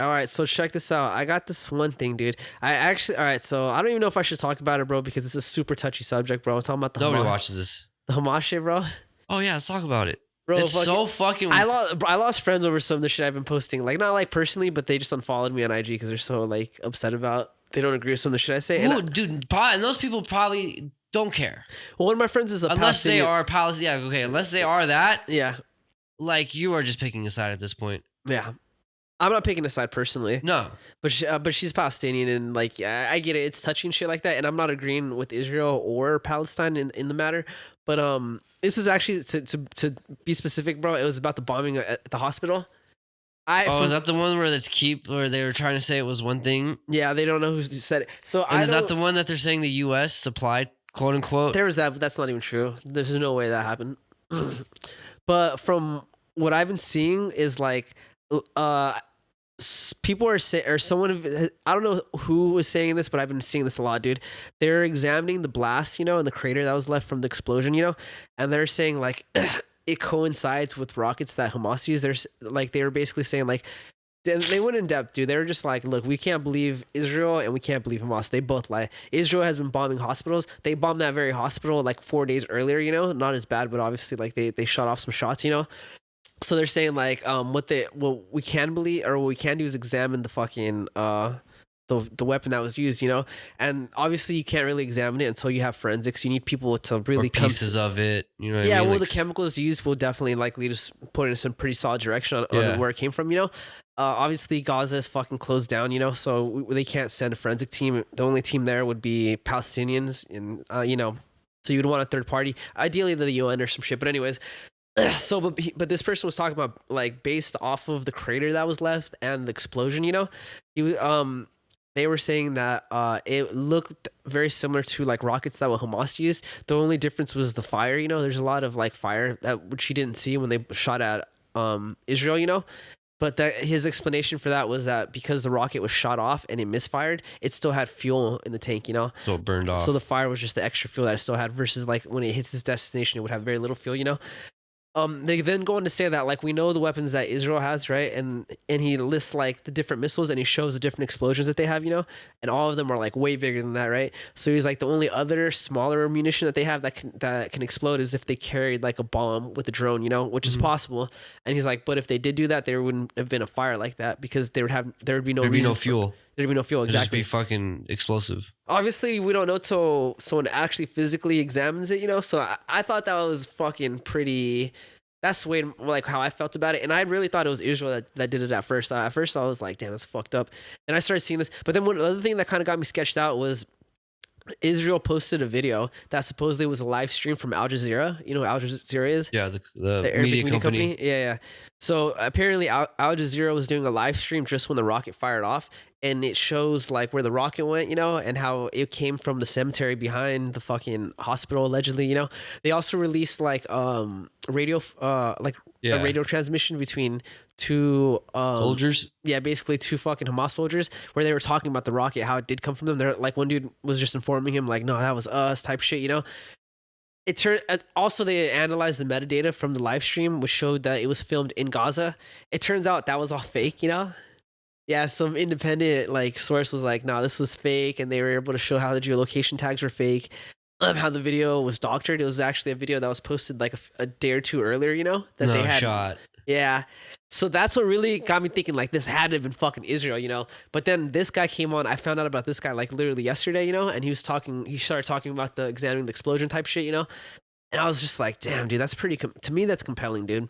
right, so check this out. I got this one thing, dude. All right, so I don't even know if I should talk about it, bro, because it's a super touchy subject, bro. I'm talking about the Nobody watches this. The Hamas shit, bro. Oh yeah, let's talk about it. Bro, it's so fucking. I lost friends over some of the shit I've been posting. Like, not like personally, but they just unfollowed me on IG because they're so like upset about. They don't agree with some of the shit I say. Ooh, dude, and those people probably don't care. Well, one of my friends is unless they are Palestinian. Yeah, okay. Unless they are that. Yeah. Like you are just picking a side at this point. Yeah. I'm not picking a side personally. No, but she's Palestinian and like I get it. It's touching shit like that, and I'm not agreeing with Israel or Palestine in the matter. But this is actually to be specific, bro. It was about the bombing at the hospital. Is that the one where where they were trying to say it was one thing? Yeah, they don't know who said it. So is that the one that they're saying the U.S. supplied, quote unquote? There was that, but that's not even true. There's no way that happened. But from what I've been seeing is like people are saying, or someone, I don't know who was saying this, but I've been seeing this a lot, dude. They're examining the blast, and the crater that was left from the explosion, and they're saying like it coincides with rockets that Hamas used. They were basically saying like, they went in depth, dude. They were just like, look, we can't believe Israel and we can't believe Hamas. They both lie. Israel has been bombing hospitals. They bombed that very hospital like 4 days earlier, not as bad, but obviously like they shot off some shots, So they're saying like what we can believe or what we can do is examine the fucking the weapon that was used, and obviously you can't really examine it until you have forensics. You need people to really or pieces of it, Yeah, what I mean? The chemicals used will definitely likely just put in some pretty solid direction on where it came from, Obviously Gaza is fucking closed down, so they can't send a forensic team. The only team there would be Palestinians, and so you'd want a third party, ideally the UN or some shit. But anyways. So, but this person was talking about like based off of the crater that was left and the explosion, they were saying that it looked very similar to like rockets that Hamas used. The only difference was the fire. There's a lot of like fire which you didn't see when they shot at Israel. But his explanation for that was that because the rocket was shot off and it misfired, it still had fuel in the tank. So it burned off. So the fire was just the extra fuel that it still had versus like when it hits its destination, it would have very little fuel. They then go on to say that like we know the weapons that Israel has, right? And he lists like the different missiles and he shows the different explosions that they have, and all of them are like way bigger than that, right? So he's like the only other smaller munition that they have that can explode is if they carried like a bomb with a drone, which is possible. And he's like, but if they did do that, there wouldn't have been a fire like that because there would be no fuel. There'd be no fuel, exactly. It'd just be fucking explosive. Obviously, we don't know till someone actually physically examines it, So I thought that was fucking pretty. That's the way like how I felt about it, and I really thought it was Israel that did it at first. At first, I was like, "Damn, that's fucked up." And I started seeing this, but then one other thing that kind of got me sketched out was Israel posted a video that supposedly was a live stream from Al Jazeera. You know what Al Jazeera is? Yeah, the media company. Yeah. So apparently Al Jazeera was doing a live stream just when the rocket fired off, and it shows like where the rocket went, and how it came from the cemetery behind the fucking hospital allegedly. They also released like radio a radio transmission between two soldiers. Yeah, basically two fucking Hamas soldiers where they were talking about the rocket, how it did come from them. They're like, one dude was just informing him like, no, that was us type shit. It turned also they analyzed the metadata from the live stream, which showed that it was filmed in Gaza. It turns out that was all fake. Yeah, some independent like source was like, no, this was fake, and they were able to show how the geolocation tags were fake. How the video was doctored. It was actually a video that was posted like a day or two earlier, that they had shot. Yeah. So that's what really got me thinking like this had to have been fucking Israel, But then this guy came on. I found out about this guy like literally yesterday, and he started talking about the examining the explosion type shit, And I was just like, damn, dude, that's pretty, to me, that's compelling, dude.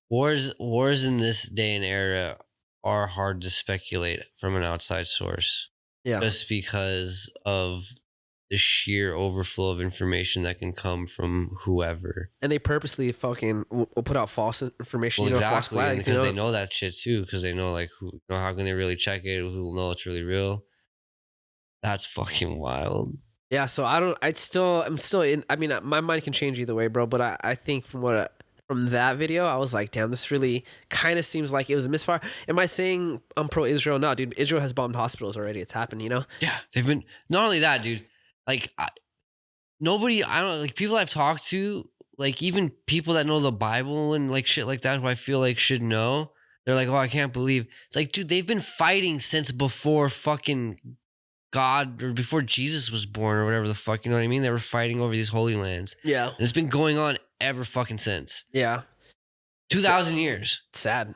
Wars in this day and era are hard to speculate from an outside source. Yeah. Just because of the sheer overflow of information that can come from whoever. And they purposely fucking will put out false information. Well, exactly, false flags, because they know that shit too. Because they know, like, how can they really check it? Who will know it's really real? That's fucking wild. Yeah, so I'm still in. I mean, my mind can change either way, bro. But I think from that video, I was like, damn, this really kind of seems like it was a misfire. Am I saying I'm pro-Israel? No, dude. Israel has bombed hospitals already. It's happened, you know? Yeah, they've been. Not only that, dude. Like, nobody, I don't, like, people I've talked to, like, even people that know the Bible and, like, shit like that, who I feel like should know, they're like, oh, I can't believe. It's like, dude, they've been fighting since before fucking God, or before Jesus was born, or whatever the fuck, you know what I mean? They were fighting over these holy lands. Yeah. And it's been going on ever fucking since. Yeah. 2,000 years. It's sad.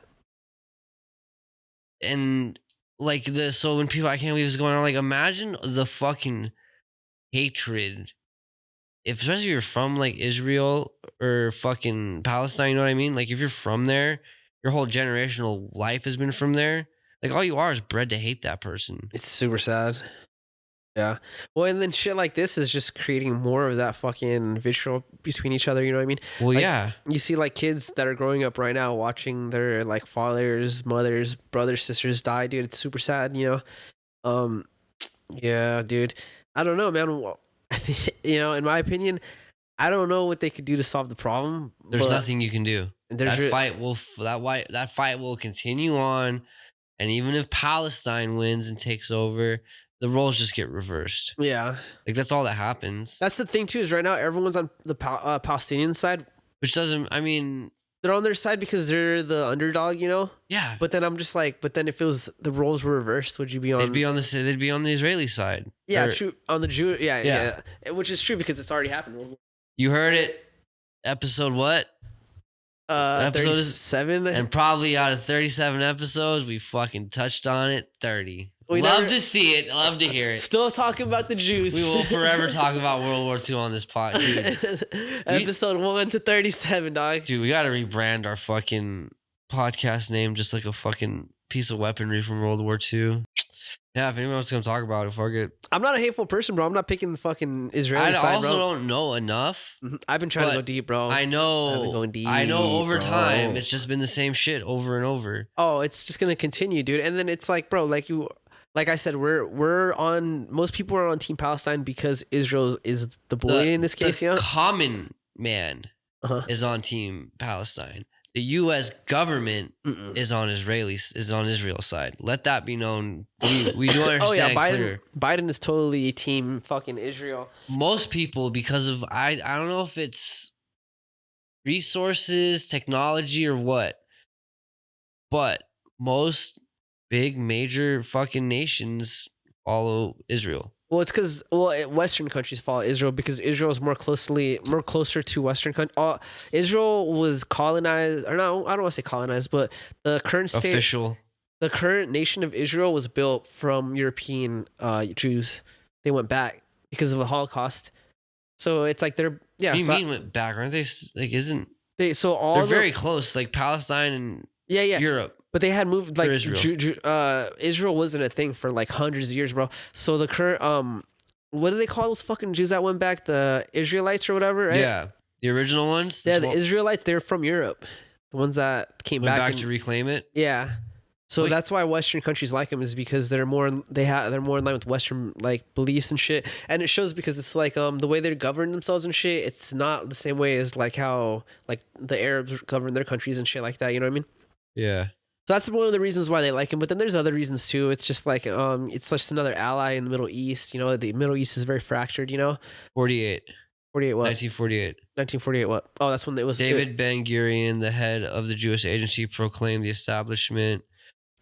And, like, so when people, I can't believe it's going on, like, imagine the fucking hatred, especially if you're from, like, Israel or fucking Palestine, you know what I mean? Like, if you're from there, your whole generational life has been from there. Like, all you are is bred to hate that person. It's super sad. Yeah. Well, and then shit like this is just creating more of that fucking vitriol between each other, you know what I mean? Well, like, yeah. You see, like, kids that are growing up right now watching their, like, fathers, mothers, brothers, sisters die, dude. It's super sad, you know? Yeah, dude. I don't know, man. I think, you know, in my opinion, I don't know what they could do to solve the problem. There's nothing you can do. That fight will continue on, and even if Palestine wins and takes over, the roles just get reversed. Yeah, like, that's all that happens. That's the thing too. Is right now everyone's on the Palestinian side, which doesn't. I mean, they're on their side because they're the underdog, you know. Yeah. But then I'm just like, but then if it was the roles were reversed, would you be on? They'd be on the Israeli side. Yeah, true. On the Jew. Yeah. Which is true because it's already happened. You heard it. Episode what? Episode 37. And probably out of 37 episodes, we fucking touched on it 30. Love to see it. Love to hear it. Still talking about the Jews. We will forever talk about World War II on this pod, dude. Episode 1 to 37, dog. Dude, we got to rebrand our fucking podcast name just like a fucking piece of weaponry from World War II. Yeah, if anyone wants to come talk about it, fuck it. I'm not a hateful person, bro. I'm not picking the fucking Israeli side, bro. I also don't know enough. I've been trying to go deep, bro. I know. I've been going deep. I know over time, it's just been the same shit over and over. Oh, it's just going to continue, dude. And then it's like, bro, like I said, most people are on Team Palestine because Israel is the bully in this case, you know? Common man is on Team Palestine. The U.S. government is on Israel's side. Let that be known. We do understand. Biden is totally Team fucking Israel. Most people, because of I don't know if it's resources, technology, or what, but most big major fucking nations follow Israel. Well, it's because Western countries follow Israel because Israel is more closer to Western countries. Israel was colonized, or no, I don't want to say colonized, but the current nation of Israel was built from European Jews. They went back because of the Holocaust. So it's like they're What do you mean went back? Aren't they like? Isn't they? So they're very close, like Palestine and Europe. But they had moved like Israel wasn't a thing for like hundreds of years, bro. So the current what do they call those fucking Jews that went back? The Israelites or whatever, right? Yeah, the original ones. Yeah, the Israelites. They're from Europe. The ones that went back to reclaim it. Yeah. So that's why Western countries like them is because they're more in line with Western like beliefs and shit, and it shows because it's like the way they govern themselves and shit. It's not the same way as like how like the Arabs govern their countries and shit like that. You know what I mean? Yeah. So that's one of the reasons why they like him. But then there's other reasons too. It's just like it's just another ally in the Middle East. You know, the Middle East is very fractured. You know, 48 what? 1948 what? Oh, that's when it was. David Ben-Gurion, the head of the Jewish Agency, proclaimed the establishment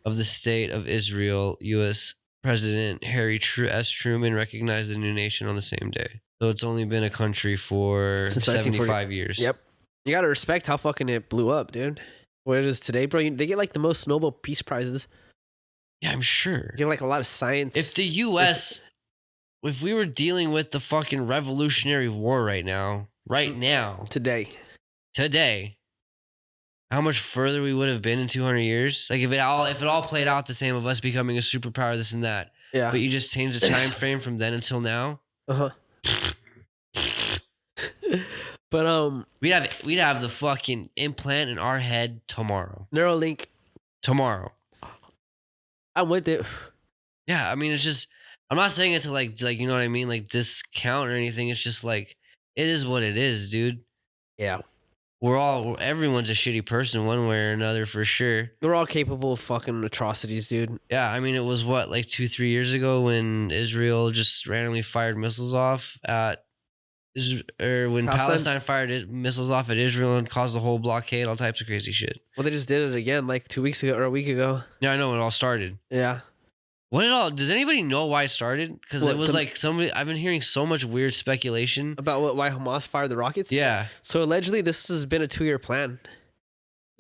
of the State of Israel. U.S. President Harry S. Truman recognized the new nation on the same day. So it's only been a country for 75 years. Yep. You got to respect how fucking it blew up, dude. What it is today, bro. They get like the most Nobel Peace Prizes. Yeah, I'm sure. They get like a lot of science. If the U.S., if we were dealing with the fucking Revolutionary War right now, today, how much further we would have been in 200 years? Like if it all played out the same of us becoming a superpower, this and that. Yeah. But you just changed the time frame from then until now. But we'd have the fucking implant in our head tomorrow. Neuralink. Tomorrow. I'm with it. Yeah, I mean, it's just, I'm not saying it to like you know what I mean, like discount or anything. It's just like, it is what it is, dude. Yeah. Everyone's a shitty person one way or another for sure. We're all capable of fucking atrocities, dude. Yeah, I mean, it was what, like 2-3 years ago when Israel just randomly fired missiles off at, or when Palestine fired missiles off at Israel and caused the whole blockade, all types of crazy shit. Well, they just did it again like 2 weeks ago or a week ago. Yeah, I know when it all started. Yeah. Does anybody know why it started? Because it was like I've been hearing so much weird speculation. About why Hamas fired the rockets? Yeah. So allegedly this has been a 2-year plan.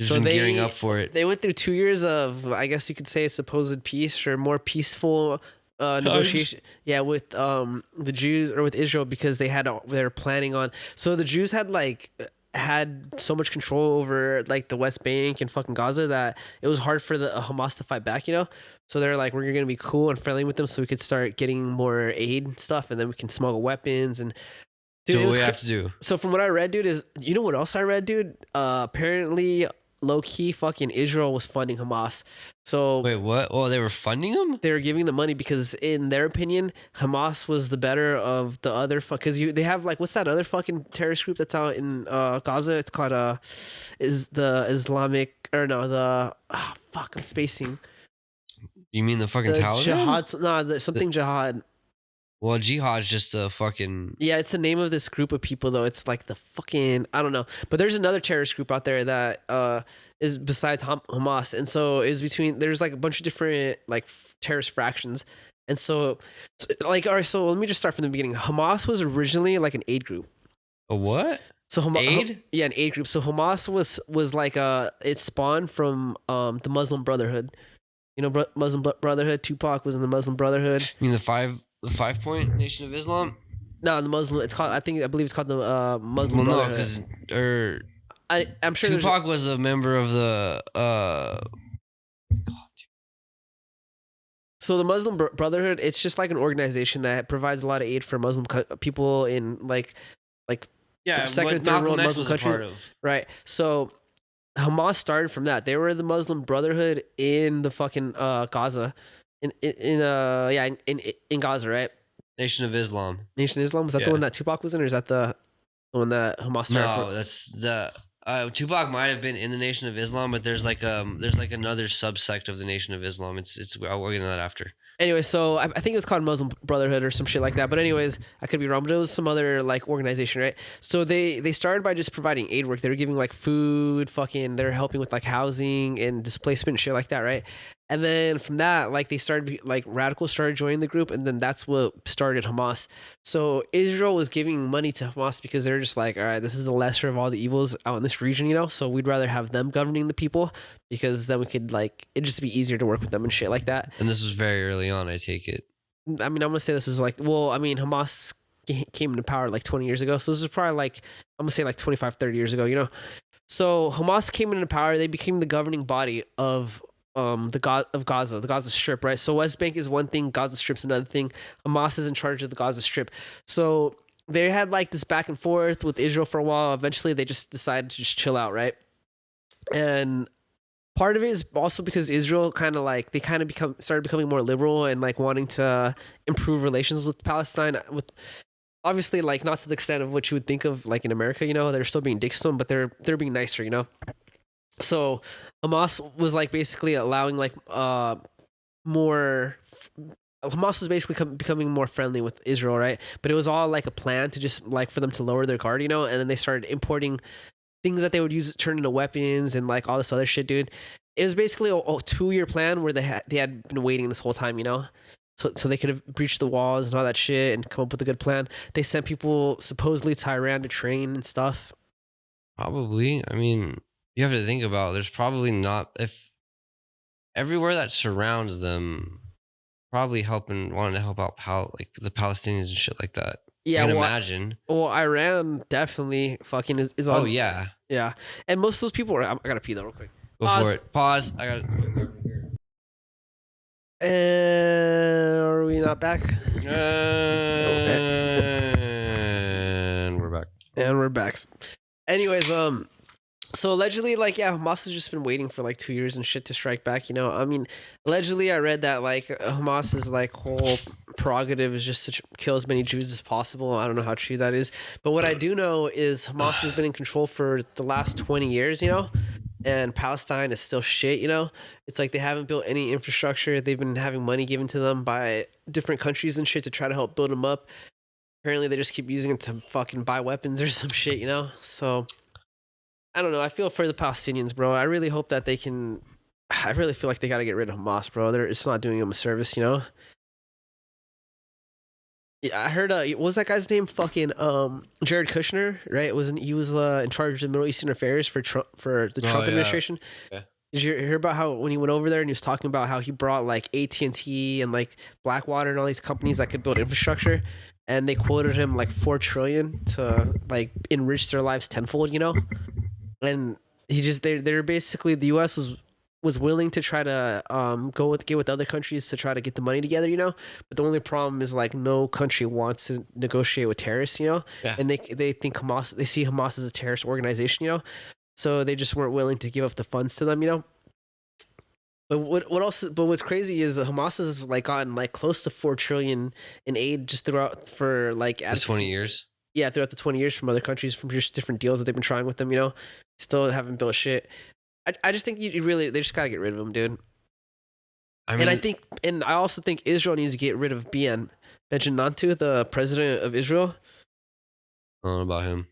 They've been gearing up for it. They went through 2 years of, I guess you could say, supposed peace or more peaceful negotiation. Yeah, with the Jews or with Israel, because they're planning on. So the Jews had so much control over like the West Bank and fucking Gaza that it was hard for the Hamas to fight back, you know? So they're like, we're going to be cool and friendly with them so we could start getting more aid and stuff, and then we can smuggle weapons and do what we have to do. So from what I read, dude, you know what else I read, dude? Apparently low-key fucking Israel was funding Hamas. So wait, what? Oh, they were funding them? They were giving them money because in their opinion, Hamas was the better of the other because they have like, what's that other fucking terrorist group that's out in Gaza? It's called is the Islamic or no the I'm spacing. You mean the fucking Taliban? Jihad? No, something jihad. Well, jihad's just a fucking... Yeah, it's the name of this group of people, though. It's like the fucking... I don't know. But there's another terrorist group out there that is besides Hamas. And so is between... There's like a bunch of different like terrorist fractions. And so like, all right, so let me just start from the beginning. Hamas was originally like an aid group. A what? So aid? Yeah, an aid group. So Hamas was like it spawned from the Muslim Brotherhood. You know, Muslim Brotherhood. Tupac was in the Muslim Brotherhood. You mean the 5-point Nation of Islam? No, the Muslim. It's called. I believe it's called the Muslim Brotherhood. No, because I'm sure Tupac was a member of the. So the Muslim Brotherhood, it's just like an organization that provides a lot of aid for Muslim people in like second and third world Muslim countries. Right. So Hamas started from that. They were the Muslim Brotherhood in the fucking Gaza. In Gaza, right? Nation of Islam. Nation of Islam, was that the one that Tupac was in, or is that the one that Hamas started? No, that's the Tupac might have been in the Nation of Islam, but there's like another subsect of the Nation of Islam. I'll get into that after. Anyway, so I think it was called Muslim Brotherhood or some shit like that. But anyways, I could be wrong, but it was some other like organization, right? So they started by just providing aid work. They were giving like food, they're helping with like housing and displacement and shit like that, right? And then from that, like they started like radicals started joining the group, and then that's what started Hamas. So Israel was giving money to Hamas because they're just like, all right, this is the lesser of all the evils out in this region, you know? So we'd rather have them governing the people because then we could like, it'd just be easier to work with them and shit like that. And this was very early on, I take it. I mean, I'm gonna say this was like, well, I mean, Hamas came into power like 20 years ago. So this is probably like, I'm gonna say like 25, 30 years ago, you know? So Hamas came into power. They became the governing body of Gaza, the Gaza Strip, right? So West Bank is one thing, Gaza Strip's another thing. Hamas is in charge of the Gaza Strip. So they had like this back and forth with Israel for a while. Eventually they just decided to just chill out, right? And part of it is also because Israel started becoming more liberal and like wanting to improve relations with Palestine, with obviously like not to the extent of what you would think of like in America, you know, they're still being dicks to them, but they're being nicer, you know? So Hamas was like basically allowing like more. Hamas was basically becoming more friendly with Israel, right? But it was all like a plan to just like for them to lower their guard, you know. And then they started importing things that they would use to turn into weapons and like all this other shit, dude. It was basically a 2-year plan where they had been waiting this whole time, you know. So they could have breached the walls and all that shit and come up with a good plan. They sent people supposedly to Iran to train and stuff. Probably, I mean. You have to think about, there's probably not, if everywhere that surrounds them probably wanting to help out like the Palestinians and shit like that. Yeah, I can imagine. Well, Iran definitely fucking is on. Oh yeah, yeah, and most of those people I gotta pee though real quick. Go for it. Pause. I got. Are we not back? And we're back. And we're back. Facts. Anyways, so allegedly, like, yeah, Hamas has just been waiting for like 2 years and shit to strike back. You know, I mean, allegedly, I read that like Hamas's like whole prerogative is just to kill as many Jews as possible. I don't know how true that is, but what I do know is Hamas has been in control for the last 20 years. You know, and Palestine is still shit. You know, it's like they haven't built any infrastructure. They've been having money given to them by different countries and shit to try to help build them up. Apparently, they just keep using it to fucking buy weapons or some shit. You know, so. I don't know. I feel for the Palestinians, bro. I really hope that they can. I really feel like they got to get rid of Hamas, bro. It's not doing them a service, you know. Yeah, I heard. What was that guy's name? Fucking Jared Kushner, right? He was in charge of Middle Eastern affairs for the Trump administration. Yeah. Did you hear about how when he went over there and he was talking about how he brought like AT&T and like Blackwater and all these companies that could build infrastructure, and they quoted him like $4 trillion to like enrich their lives tenfold, you know. And they're basically the U.S. was willing to try to get with other countries to try to get the money together, you know. But the only problem is like no country wants to negotiate with terrorists, you know. Yeah. And they think they see Hamas as a terrorist organization, you know. So they just weren't willing to give up the funds to them, you know. But what's crazy is that Hamas has like gotten like close to $4 trillion in aid just throughout for like 20 years. Yeah, throughout the 20 years from other countries, from just different deals that they've been trying with them, you know. Still haven't built shit. I just think they just gotta get rid of them, dude. I mean, and I also think Israel needs to get rid of Benjamin Netanyahu, the president of Israel. I don't know about him.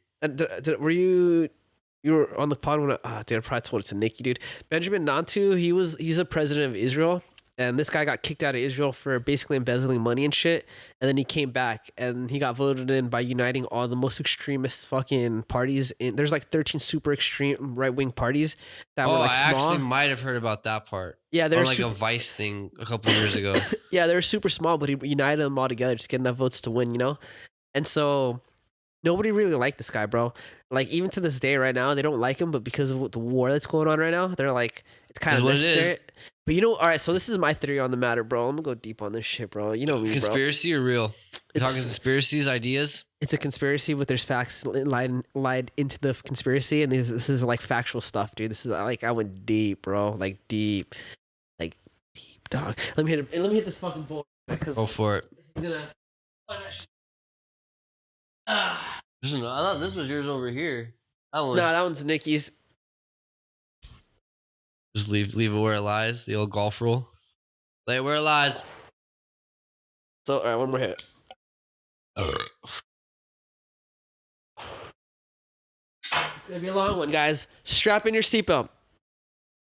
Were you were on the pod when I probably told it to Nikki, dude. Benjamin Netanyahu, he's a president of Israel. And this guy got kicked out of Israel for basically embezzling money and shit. And then he came back and he got voted in by uniting all the most extremist fucking parties. There's like 13 super extreme right-wing parties that were like small. I actually might have heard about that part. Yeah, there's like a Vice thing a couple of years ago. Yeah, they were super small, but he united them all together to get enough votes to win, you know? And so nobody really liked this guy, bro. Like, even to this day right now, they don't like him, but because of the war that's going on right now, they're like, it's kind of necessary. But you know, all right, so this is my theory on the matter, bro. I'm gonna go deep on this shit, bro. You know me, conspiracy or real? You're talking conspiracies, ideas? It's a conspiracy, but there's facts lied into the conspiracy, and this is like factual stuff, dude. This is like, I went deep, bro. Like deep, dog. Let me hit this fucking bowl. Go for it. This is gonna. I thought this was yours over here. That one. No, that one's Nikki's. Just leave it where it lies. The old golf rule. Lay it where it lies. So, all right, one more hit. It's gonna be a long one, guys. Strap in your seatbelt.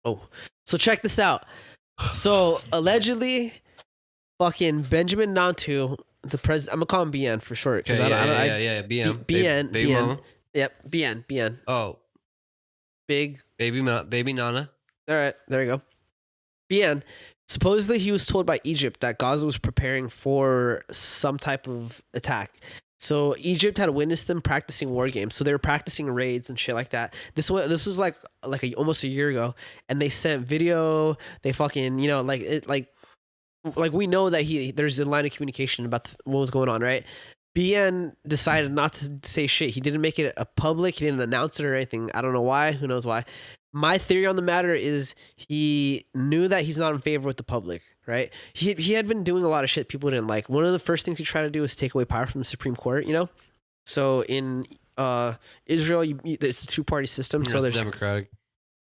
Oh, so check this out. So allegedly, fucking Benjamin Netanyahu, the president. I'm gonna call him BN for short. Yeah, BN. BN. Yep, BN. Oh, baby Nana. All right, there you go. BN. Supposedly, he was told by Egypt that Gaza was preparing for some type of attack. So Egypt had witnessed them practicing war games. So they were practicing raids and shit like that. This was like almost a year ago, and they sent video. They fucking like we know that there's a line of communication about what was going on, right? BN decided not to say shit. He didn't make it a public. He didn't announce it or anything. I don't know why. Who knows why? My theory on the matter is he knew that he's not in favor with the public, right? He had been doing a lot of shit people didn't like. One of the first things he tried to do was take away power from the Supreme Court, you know? So in Israel, it's a two-party system. So there's democratic.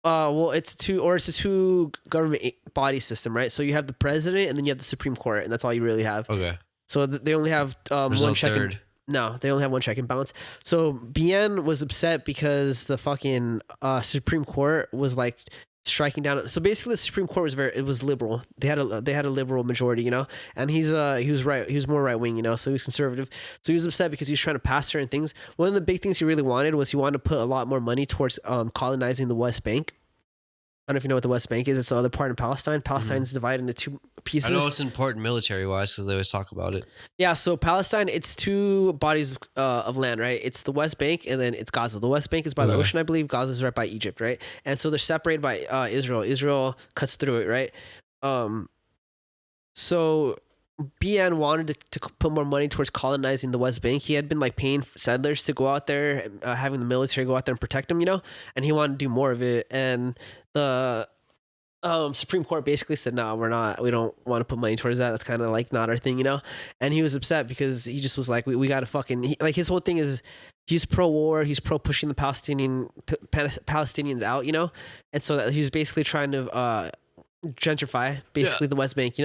Well, it's a two government body system, right? So you have the president and then you have the Supreme Court, and that's all you really have. Okay. So they only have one check. Third. No, they only have one check and balance. So BN was upset because the fucking Supreme Court was like striking down. So basically, the Supreme Court was liberal. They had a liberal majority, you know. And he was right. He was more right wing, you know. So he was conservative. So he was upset because he was trying to pass certain things. One of the big things he really wanted was he wanted to put a lot more money towards colonizing the West Bank. I don't know if you know what the West Bank is. It's the other part in Palestine. Palestine's divided into two pieces. I know it's important military-wise because they always talk about it. Yeah, so Palestine, it's two bodies of land, right? It's the West Bank and then it's Gaza. The West Bank is by the ocean, I believe. Gaza is right by Egypt, right? And so they're separated by Israel. Israel cuts through it, right? So BN wanted to put more money towards colonizing the West Bank. He had been like paying settlers to go out there, having the military go out there and protect them, and he wanted to do more of it. And the Supreme Court basically said, no, we don't want to put money towards that. That's kind of like not our thing, And he was upset because he just was like, we got to fucking, like his whole thing is he's pro-war. He's pro-pushing the Palestinians out, And so he's basically trying to gentrify basically the West Bank,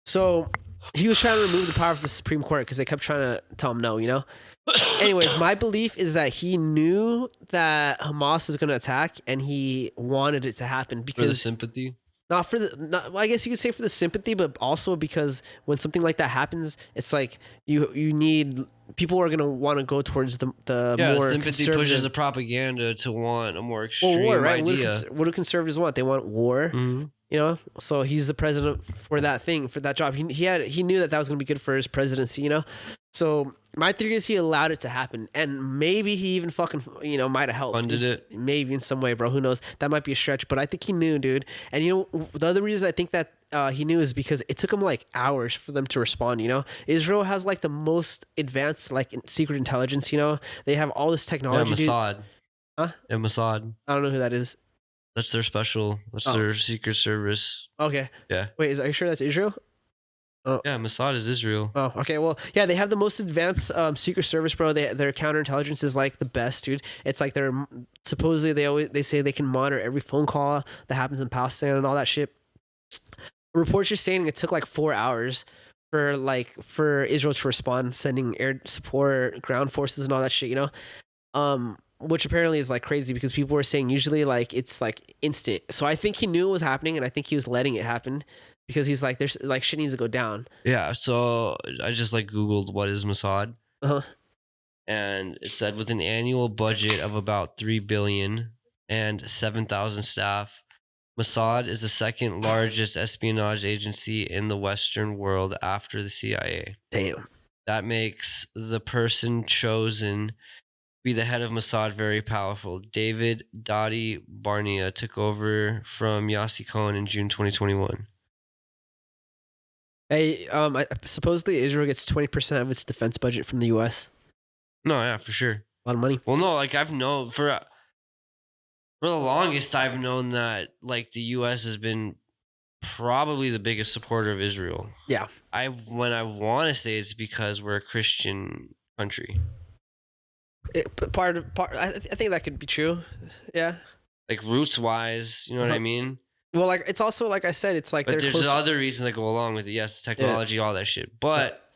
So he was trying to remove the power of the Supreme Court because they kept trying to tell him no, Anyways, my belief is that he knew that Hamas was going to attack and he wanted it to happen because for the sympathy. I guess you could say for the sympathy, but also because when something like that happens, it's like you need people are going to want to go towards the more sympathy pushes the propaganda to want a more extreme war, right? idea. What do conservatives want? They want war. Mm-hmm. So he's the president for that thing, for that job. He knew that was going to be good for his presidency, So my theory is he allowed it to happen, and maybe he even fucking might have helped, funded it, maybe in some way, bro. Who knows? That might be a stretch, but I think he knew, dude. And the other reason I think that he knew is because it took him like hours for them to respond. Israel has like the most advanced like secret intelligence. They have all this technology. Yeah, Mossad. Dude. Huh? Yeah, Mossad. I don't know who that is. That's their special. That's their secret service. Okay. Yeah. Wait, are you sure that's Israel? Oh. Yeah, Mossad is Israel. Oh, okay. Well, yeah, they have the most advanced secret service, bro. Their counterintelligence is like the best, dude. It's like they're supposedly they say they can monitor every phone call that happens in Palestine and all that shit. Reports are saying it took like 4 hours for Israel to respond, sending air support, ground forces, and all that shit. Which apparently is like crazy because people were saying usually like it's like instant. So I think he knew it was happening, and I think he was letting it happen because he's like, there's like shit needs to go down. Yeah. So I just like Googled what is Mossad, and it said with an annual budget of about $3 billion and 7,000 staff, Mossad is the second largest espionage agency in the Western world after the CIA. Damn. That makes the person chosen be the head of Mossad very powerful. David Dadi Barnea took over from Yossi Cohen in June 2021. Hey, supposedly Israel gets 20% of its defense budget from the U.S. No, yeah, for sure. A lot of money. Well, no, like I've known for the longest, I've known that like the U.S. has been probably the biggest supporter of Israel. Yeah. I want to say it's because we're a Christian country. I think that could be true. Yeah. Like roots wise, you know what I mean? Well, like it's also like I said, it's like but there's other reasons that go along with it. Yes, technology, all that shit. But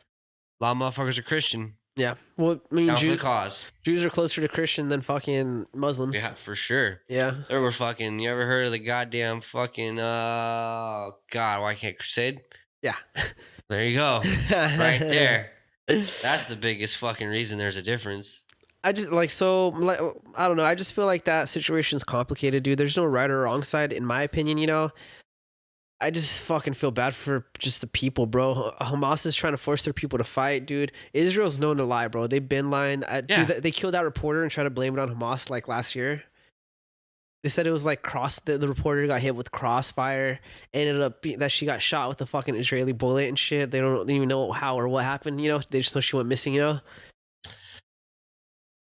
a lot of motherfuckers are Christian. Yeah. Well, I mean, down for the cause. Jews are closer to Christian than fucking Muslims. Yeah, for sure. Yeah. There were fucking. You ever heard of the goddamn fucking? God, why can't Crusade? Yeah. There you go. Right there. That's the biggest fucking reason there's a difference. I just I don't know. I just feel like that situation's complicated, dude. There's no right or wrong side, in my opinion. I just fucking feel bad for just the people, bro. Hamas is trying to force their people to fight, dude. Israel's known to lie, bro. They've been lying. Dude, they killed that reporter and tried to blame it on Hamas like last year. They said it was like the reporter got hit with crossfire. Ended up that she got shot with a fucking Israeli bullet and shit. They don't even know how or what happened. They just know she went missing.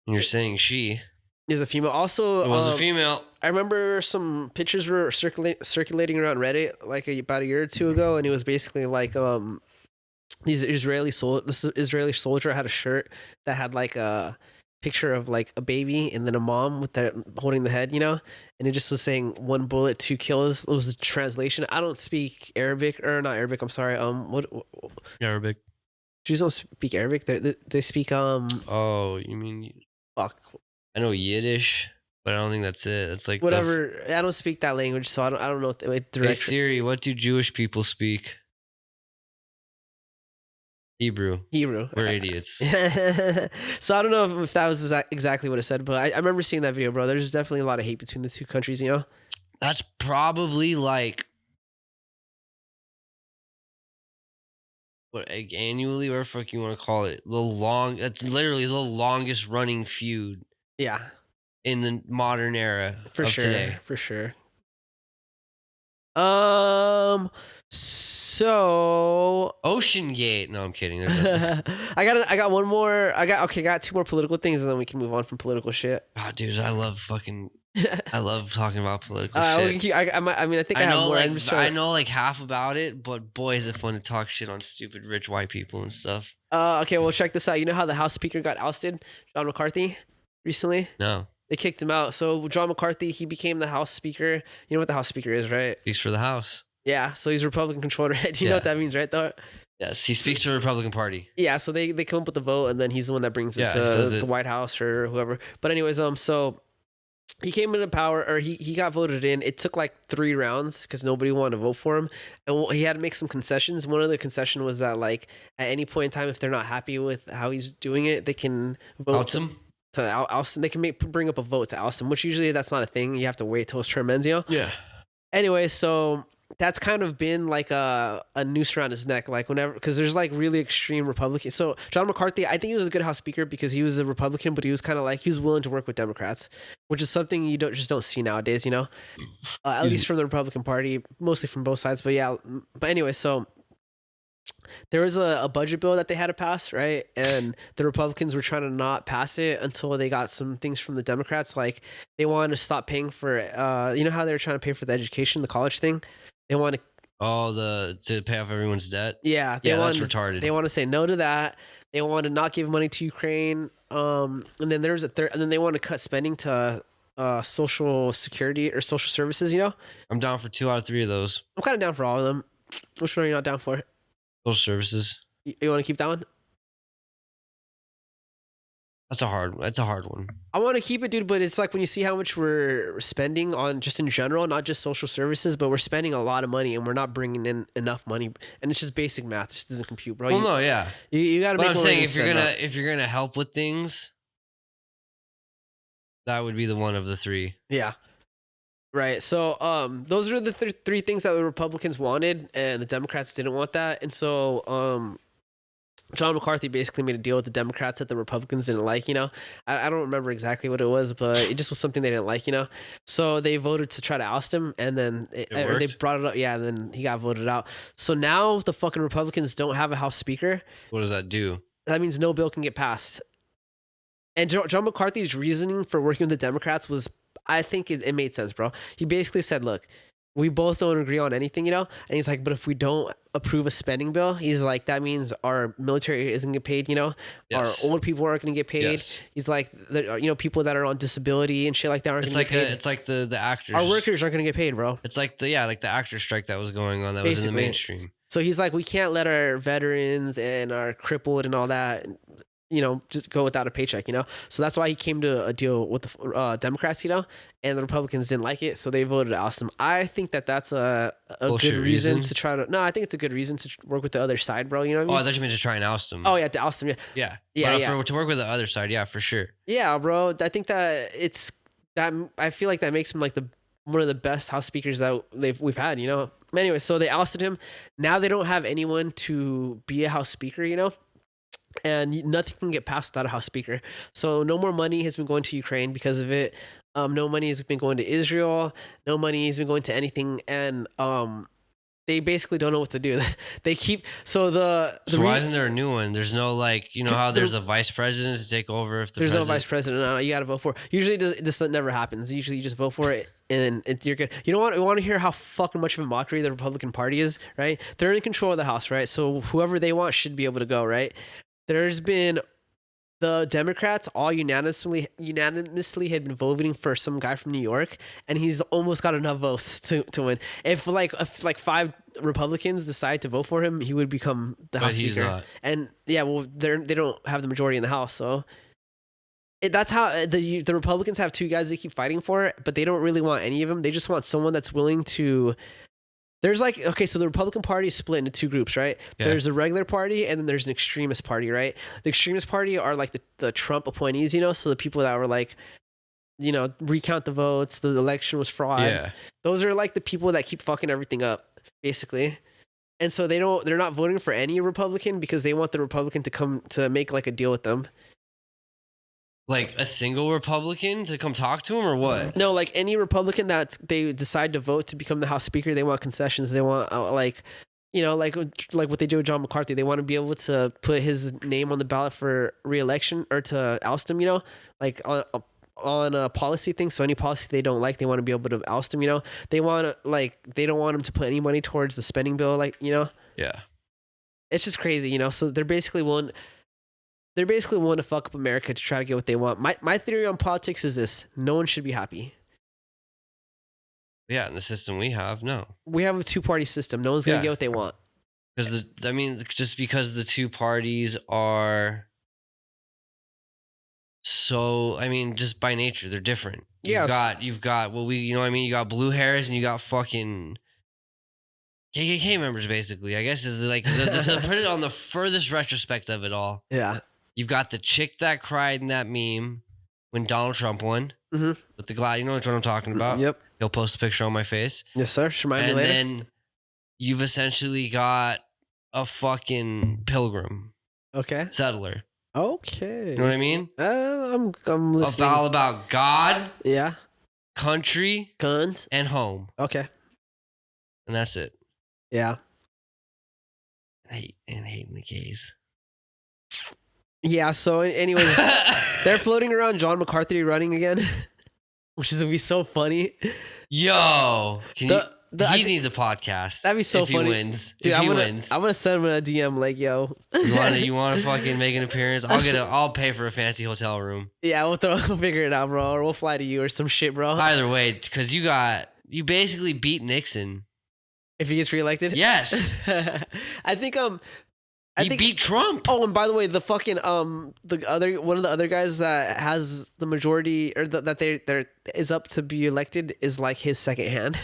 You're saying she is a female. Also, it was a female. I remember some pictures were circulating around Reddit like about a year or two ago, and it was basically like this Israeli soldier had a shirt that had like a picture of like a baby and then a mom with that holding the head, and it just was saying 1 bullet, 2 kills. It was the translation. I don't speak Arabic or not Arabic. I'm sorry. What? Arabic. Jews don't speak Arabic. They speak Oh, you mean? Fuck. I know Yiddish, but I don't think that's it. It's like whatever. I don't speak that language, so I don't know. Hey Siri, what do Jewish people speak? Hebrew. We're idiots. So I don't know if that was exactly what it said, but I remember seeing that video, bro. There's definitely a lot of hate between the two countries, That's probably like what, like annually, or fuck you want to call it, that's literally the longest running feud. Yeah. In the modern era today. For sure. So Ocean Gate. No, I'm kidding. I got one more. I got two more political things, and then we can move on from political shit. Oh, dude, I love talking about political shit. I mean, I think I have more. I know like half about it, but boy, is it fun to talk shit on stupid rich white people and stuff. Okay, well, check this out. You know how the House Speaker got ousted, John McCarthy, recently? No. They kicked him out. So John McCarthy, he became the House Speaker. You know what the House Speaker is, right? Speaks for the House. Yeah, so he's Republican controlled. Right? Do you know what that means, right? Though. Yes, he speaks for the Republican Party. Yeah, so they come up with the vote, and then he's the one that brings it to the White House or whoever. But anyways, so he came into power, or he got voted in. It took like 3 rounds because nobody wanted to vote for him, and he had to make some concessions. One of the concessions was that like at any point in time, if they're not happy with how he's doing it, they can vote to oust him. They can bring up a vote to oust him, which usually that's not a thing. You have to wait till his term ends, you know? Yeah. Anyway, so that's kind of been like a noose around his neck, like whenever, because there's like really extreme Republicans. So John McCarthy, I think he was a good House Speaker because he was a Republican, but he was kind of like, he was willing to work with Democrats, which is something you don't see nowadays, you know, at least from the Republican Party, mostly from both sides. But yeah, but anyway, so there was a budget bill that they had to pass, right? And the Republicans were trying to not pass it until they got some things from the Democrats. Like they wanted to stop paying for, you know how they were trying to pay for the education, the college thing? They want to to pay off everyone's debt. Yeah, that's retarded. They want to say no to that. They want to not give money to Ukraine. And then there's and then they want to cut spending to social security or social services. You know, I'm down for 2 out of 3 of those. I'm kind of down for all of them. Which one are you not down for? Social services. You want to keep that one? That's a hard one. I want to keep it, dude, but it's like when you see how much we're spending on just in general, not just social services, but we're spending a lot of money and we're not bringing in enough money, and it's just basic math. It just doesn't compute, bro. Well, no, yeah. You got to make. But I'm saying if you're gonna help with things, that would be the one of the 3. Yeah. Right. So those are the 3 things that the Republicans wanted, and the Democrats didn't want that, and so John McCarthy basically made a deal with the Democrats that the Republicans didn't like, you know. I don't remember exactly what it was, but it just was something they didn't like, you know. So they voted to try to oust him, and then they brought it up, yeah, and then he got voted out. So now the fucking Republicans don't have a House Speaker. What does that do? That means no bill can get passed. And John McCarthy's reasoning for working with the Democrats was, I think it made sense, bro. He basically said, look, we both don't agree on anything, you know? And he's like, but if we don't approve a spending bill, he's like, that means our military isn't going to get paid, you know? Yes. Our old people aren't going to get paid. Yes. He's like, you know, people that are on disability and shit like that aren't going to get paid. It's like the actors. Our workers aren't going to get paid, bro. It's like the actor strike that was going on that basically was in the mainstream. So he's like, we can't let our veterans and our crippled and all that, you know, just go without a paycheck, you know? So that's why he came to a deal with the Democrats, you know? And the Republicans didn't like it, so they voted to oust him. I think that's a good reason to try to... No, I think it's a good reason to work with the other side, bro, you know what I mean? Oh, I thought you meant to try and oust him. Oh, yeah, to oust him, yeah. Yeah. To work with the other side, yeah, for sure. Yeah, bro, I think that I feel like that makes him like one of the best House Speakers that we've had, you know? Anyway, so they ousted him. Now they don't have anyone to be a House Speaker, you know? And nothing can get passed without a House Speaker. So no more money has been going to Ukraine because of it. No money has been going to Israel. No money has been going to anything. And they basically don't know what to do. They keep... So why isn't there a new one? There's no like, you know how there's a vice president to take over if there's no vice president. No, you got to vote for it. Usually this never happens. Usually you just vote for it and you're good. You know what? You want to hear how fucking much of a mockery the Republican Party is, right? They're in control of the House, right? So whoever they want should be able to go, right? There's been the Democrats all unanimously had been voting for some guy from New York, and he's almost got enough votes to win. If 5 Republicans decide to vote for him, he would become the House Speaker. Not. And yeah, well, they don't have the majority in the House, so that's how the Republicans have 2 guys they keep fighting for, but they don't really want any of them. They just want someone that's willing to. There's so the Republican Party is split into 2 groups, right? Yeah. There's the regular party and then there's an extremist party, right? The extremist party are like the Trump appointees, you know? So the people that were like, you know, recount the votes, the election was fraud. Yeah. Those are like the people that keep fucking everything up, basically. And so they're not voting for any Republican because they want the Republican to come to make like a deal with them. Like a single Republican to come talk to him or what? No, like any Republican that they decide to vote to become the House Speaker, they want concessions. They want you know, like what they did with John McCarthy. They want to be able to put his name on the ballot for re-election or to oust him, you know, like on a policy thing. So any policy they don't like, they want to be able to oust him, you know. They want to, like, they don't want him to put any money towards the spending bill, like, you know. Yeah. It's just crazy, you know. So they're basically willing to fuck up America to try to get what they want. My theory on politics is this: no one should be happy. Yeah, in the system we have, no. We have a two-party system. No one's gonna get what they want. Because just because the two parties are so, just by nature they're different. You've got you got blue hairs and you got fucking KKK members, basically. I guess is like to put it on the furthest retrospect of it all. Yeah. You've got the chick that cried in that meme when Donald Trump won with the glass. You know what I'm talking about? Yep. He'll post a picture on my face. Yes, sir. Remind me later. And then you've essentially got a fucking pilgrim. Okay. Settler. Okay. You know what I mean? I'm listening. All about God. Yeah. Country. Guns. And home. Okay. And that's it. Yeah. Hating the gays. Yeah, so anyways, they're floating around John McCarthy running again, which is going to be so funny. Yo, he needs a podcast. That'd be so funny. He wins. Dude, if he wins. I'm going to send him a DM like, yo. You want to fucking make an appearance? I'll pay for a fancy hotel room. Yeah, we'll figure it out, bro. Or we'll fly to you or some shit, bro. Either way, because you basically beat Nixon. If he gets reelected? Yes. I think he beat Trump. Oh, and by the way, the fucking one of the other guys that has the majority or that there is up to be elected is like his second hand.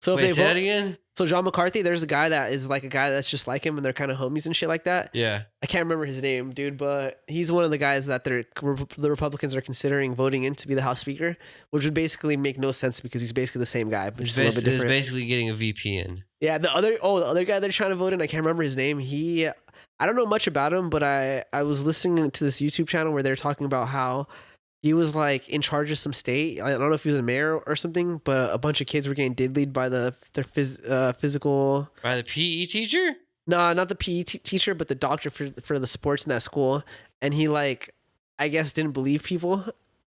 So wait, say that again. So John McCarthy, there's a guy that is like a guy that's just like him, and they're kind of homies and shit like that. Yeah, I can't remember his name, dude, but he's one of the guys that the Republicans are considering voting in to be the House Speaker, which would basically make no sense because he's basically the same guy, but just a little bit different. He's basically getting a VP in. Yeah, the other guy they're trying to vote in, I can't remember his name. I don't know much about him, but I was listening to this YouTube channel where they're talking about how he was like in charge of some state. I don't know if he was a mayor or something, but a bunch of kids were getting diddlied by their physical. By the PE teacher? No, not the PE teacher, but the doctor for the sports in that school. And he I guess didn't believe people,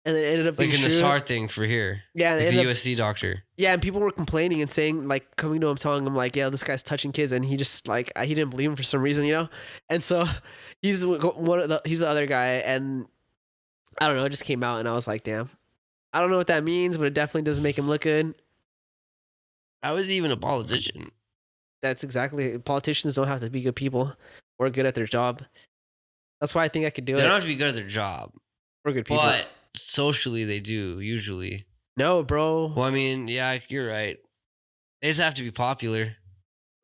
and then ended up being like in true. the SAR thing for here. Yeah, like the USC doctor. Yeah, and people were complaining and saying, like, coming to him, telling him, like, yeah, this guy's touching kids, and he just he didn't believe him for some reason, you know. And so he's the other guy, and I don't know, it just came out, and I was like, damn, I don't know what that means, but it definitely doesn't make him look good. I was even a politician. That's exactly. Politicians don't have to be good people or good at their job. That's why I think I could do it. They don't have to be good at their job. Or good people. But socially, they do, usually. No, bro. Well, I mean, yeah, you're right. They just have to be popular,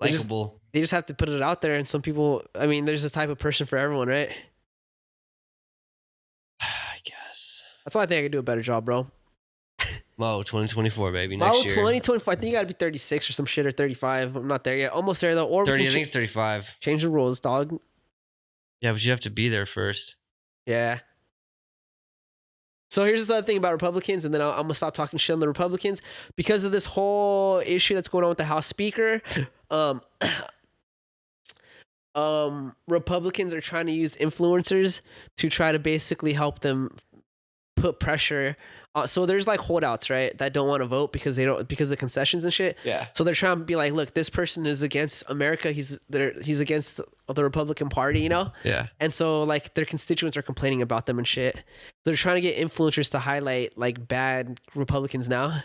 likable. They just have to put it out there, and some people, I mean, there's this type of person for everyone, right? I guess. That's why I think I could do a better job, bro. Mo, 2024, baby. Next year. 2024. I think you got to be 36 or some shit, or 35. I'm not there yet. Almost there, though. Or 30, I think it's 35. Change the rules, dog. Yeah, but you have to be there first. Yeah. So here's the other thing about Republicans, and then I'm going to stop talking shit on the Republicans. Because of this whole issue that's going on with the House Speaker, Republicans are trying to use influencers to try to basically help them put pressure. So there's like holdouts, right, that don't want to vote because of the concessions and shit. Yeah. So they're trying to be like, look, this person is against America. He's against the Republican Party, you know? Yeah. And so like their constituents are complaining about them and shit. They're trying to get influencers to highlight like bad Republicans now.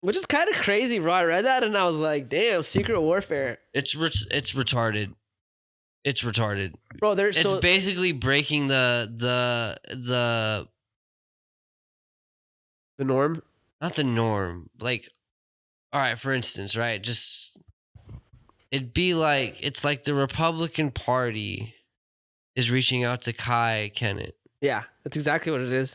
Which is kind of crazy, bro. I read that and I was like, damn, secret warfare. It's retarded. It's retarded, bro. It's basically breaking the norm. Not the norm. Like, all right, for instance, right? Just it'd be like it's like the Republican Party is reaching out to Kai Kennett. Yeah, that's exactly what it is.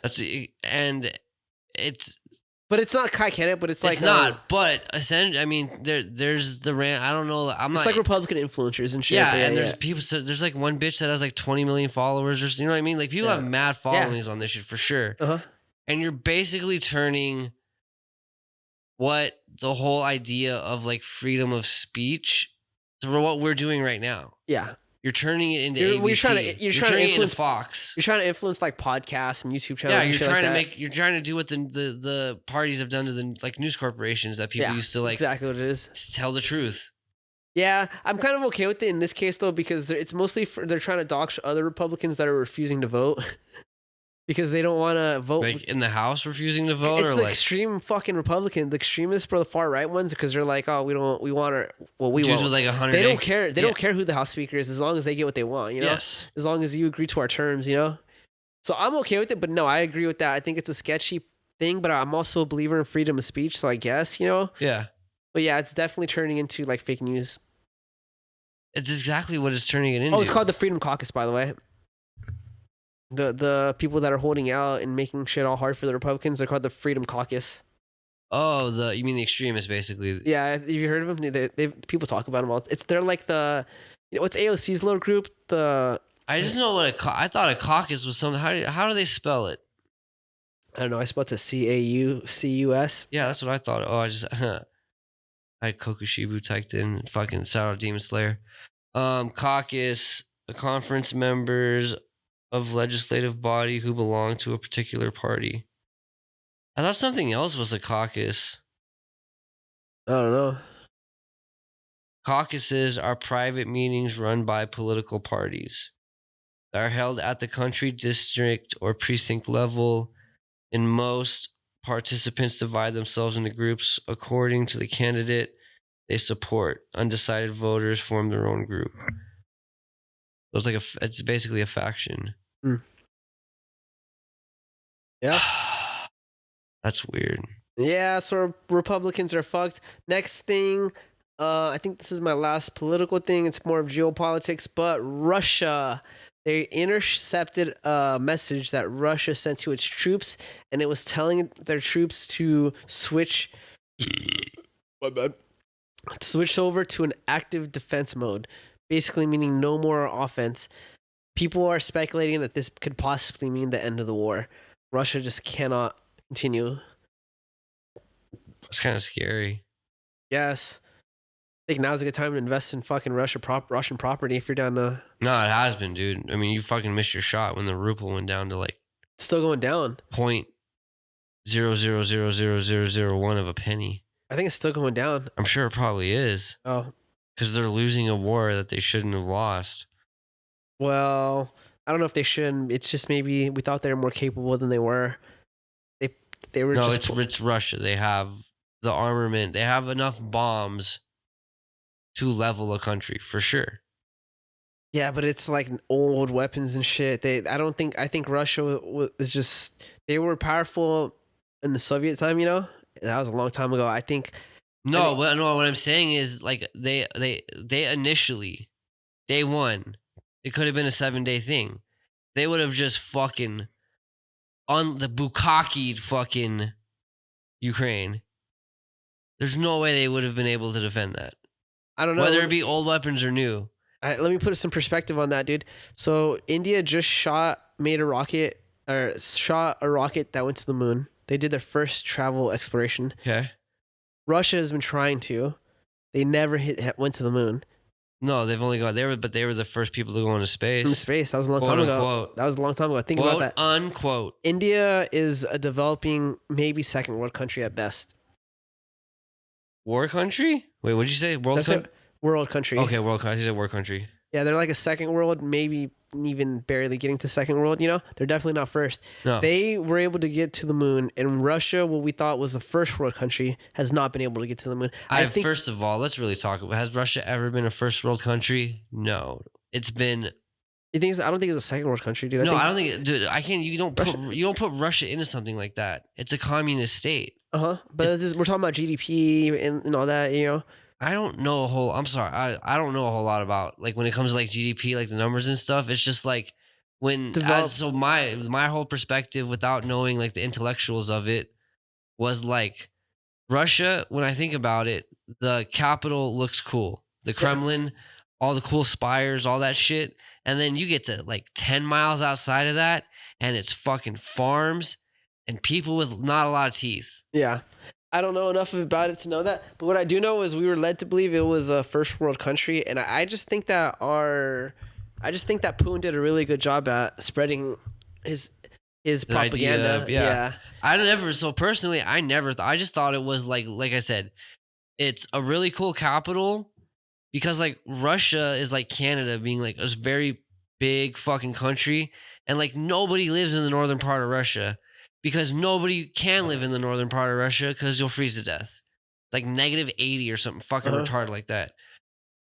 But it's not Kai Kennett, but it's like... It's not, but essentially, I mean, there's the rant. I don't know. It's like Republican influencers and shit. Yeah, and there's people... So there's like one bitch that has like 20 million followers or... You know what I mean? Like, people have mad followings on this shit for sure. Uh-huh. And you're basically turning what the whole idea of like freedom of speech for what we're doing right now. Yeah. You're turning it into ABC. You're turning it into Fox. You're trying to influence like podcasts and YouTube channels. Yeah, you're trying to do what the parties have done to the like news corporations that people used to like. Exactly what it is. Tell the truth. Yeah, I'm kind of okay with it in this case though, because it's mostly they're trying to dox other Republicans that are refusing to vote. Because they don't want to vote. Like in the House refusing to vote? It's the extreme fucking Republican, the extremists for the far right ones, because they're like, oh, we want our, well, we dudes want. With like 100 they don't care. They don't care who the House Speaker is as long as they get what they want, you know? Yes. As long as you agree to our terms, you know? So I'm okay with it, but no, I agree with that. I think it's a sketchy thing, but I'm also a believer in freedom of speech, so I guess, you know? Yeah. But yeah, it's definitely turning into like fake news. It's exactly what it's turning it into. Oh, it's called the Freedom Caucus, by the way. The people that are holding out and making shit all hard for the Republicans, they're called the Freedom Caucus. Oh, you mean the extremists, basically? Yeah, have you heard of them? They people talk about them all. They're like what's AOC's little group? I just know what I thought a caucus was something. How do they spell it? I don't know. I spelled it CAUCUS. Yeah, that's what I thought. Oh, I had Kokushibu typed in. Fucking shout out Demon Slayer. Caucus, conference members of legislative body who belong to a particular party. I thought something else was a caucus. I don't know. Caucuses are private meetings run by political parties. They are held at the country, district, or precinct level. In most, participants divide themselves into groups according to the candidate they support. Undecided voters form their own group. So it's basically a faction. Mm. Yeah. That's weird. Yeah, so Republicans are fucked. Next thing, I think this is my last political thing. It's more of geopolitics, but Russia. They intercepted a message that Russia sent to its troops, and it was telling their troops to switch over to an active defense mode, basically meaning no more offense. People are speculating that this could possibly mean the end of the war. Russia just cannot continue. It's kind of scary. Yes. I think now's a good time to invest in fucking Russian property if you're down to... No, it has been, dude. I mean, you fucking missed your shot when the ruble went down to like... It's still going down. 0.0000001 of a penny. I think it's still going down. I'm sure it probably is. Oh. Because they're losing a war that they shouldn't have lost. Well, I don't know if they shouldn't. It's just maybe we thought they were more capable than they were. They were. No, it's Russia. They have the armament. They have enough bombs to level a country for sure. Yeah, but it's like old weapons and shit. I think Russia was just, they were powerful in the Soviet time, you know? That was a long time ago. I think. No, what I'm saying is like they initially, day one, it could have been a 7-day thing. They would have just fucking on the bukaki'd fucking Ukraine. There's no way they would have been able to defend that. I don't know. Whether it be old weapons or new. Let me put some perspective on that, dude. So India just shot a rocket that went to the moon. They did their first travel exploration. Okay. Russia has been trying to. They never went to the moon. No, they've only gone there, but they were the first people to go into space. In space. That was a long time ago. That was a long time ago. Think about that. Unquote. India is a developing, maybe second world country at best. War country? Wait, what did you say? World country. Okay, world country. You said war country. Yeah, they're like a second world, maybe even barely getting to second world, you know? They're definitely not first. No. They were able to get to the moon, and Russia, what we thought was the first world country, has not been able to get to the moon. First of all, let's really talk about, has Russia ever been a first world country? No. It's been... I don't think it's a second world country, dude. I don't think... Dude, I can't... You don't put Russia into something like that. It's a communist state. Uh-huh. But we're talking about GDP and all that, you know? I don't know a whole... I'm sorry. I don't know a whole lot about... Like, when it comes to, like, GDP, like, the numbers and stuff, it's just, like... So my whole perspective, without knowing, like, the intellectuals of it, was, like... Russia, when I think about it, the capital looks cool. The Kremlin, all the cool spires, all that shit. And then you get to, like, 10 miles outside of that, and it's fucking farms and people with not a lot of teeth. Yeah. I don't know enough about it to know that. But what I do know is we were led to believe it was a first world country, and I just think that Putin did a really good job at spreading his propaganda. Yeah. So personally, I just thought it was like I said, it's a really cool capital because like Russia is like Canada being like a very big fucking country, and like nobody lives in the northern part of Russia because nobody can live in the northern part of Russia because you'll freeze to death. Like -80 or something fucking retarded like that.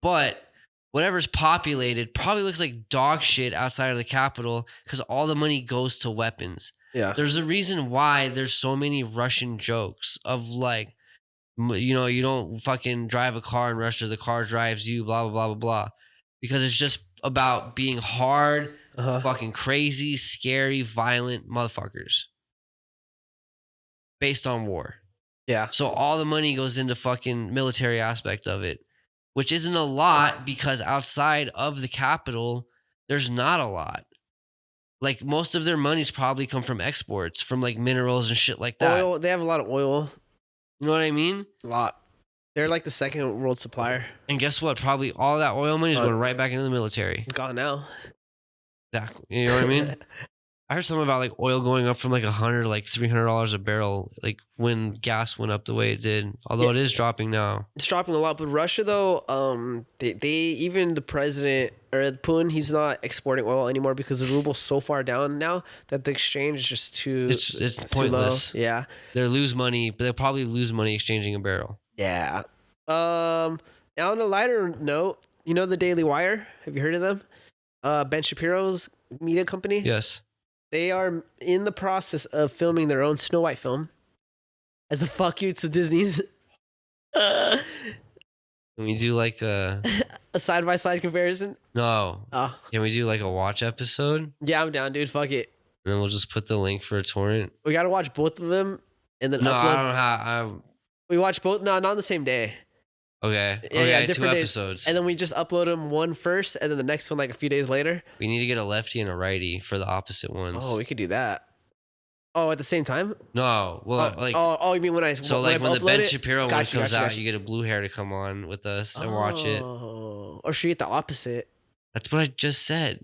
But whatever's populated probably looks like dog shit outside of the capital because all the money goes to weapons. Yeah. There's a reason why there's so many Russian jokes of like, you know, you don't fucking drive a car in Russia, the car drives you, blah, blah, blah, blah, blah. Because it's just about being hard, fucking crazy, scary, violent motherfuckers based on war. Yeah. So all the money goes into fucking military aspect of it, which isn't a lot because outside of the capital, there's not a lot. Like most of their money's probably come from exports, from like minerals and shit like that. Oil, they have a lot of oil. You know what I mean? A lot. They're like the second world supplier. And guess what? Probably all that oil money is going right back into the military. It's gone now. Exactly. You know what I mean? I heard something about like oil going up from like $100 to like $300 a barrel, like when gas went up the way it did. Although it is dropping now. It's dropping a lot. But Russia, though, they even the president or Putin, he's not exporting oil anymore because the ruble's so far down now that the exchange is just too. It's pointless. Too low. Yeah. They'll lose money, but they'll probably lose money exchanging a barrel. Yeah. Now on a lighter note, you know the Daily Wire? Have you heard of them? Ben Shapiro's media company. Yes. They are in the process of filming their own Snow White film as a fuck you to Disney's. Can we do like a side-by-side comparison? No. Oh. Can we do like a watch episode? Yeah, I'm down, dude. Fuck it. And then we'll just put the link for a torrent. We gotta watch both of them and then upload. I don't have. We watch both. No, not on the same day. Okay. Yeah, okay, yeah, 2 episodes. Days. And then we just upload them one first and then the next one like a few days later. We need to get a lefty and a righty for the opposite ones. Oh, we could do that. Oh, at the same time? No. Well, you mean when I so like when the Ben Shapiro one comes out, you get a blue hair to come on with us and watch it. Or should we get the opposite? That's what I just said.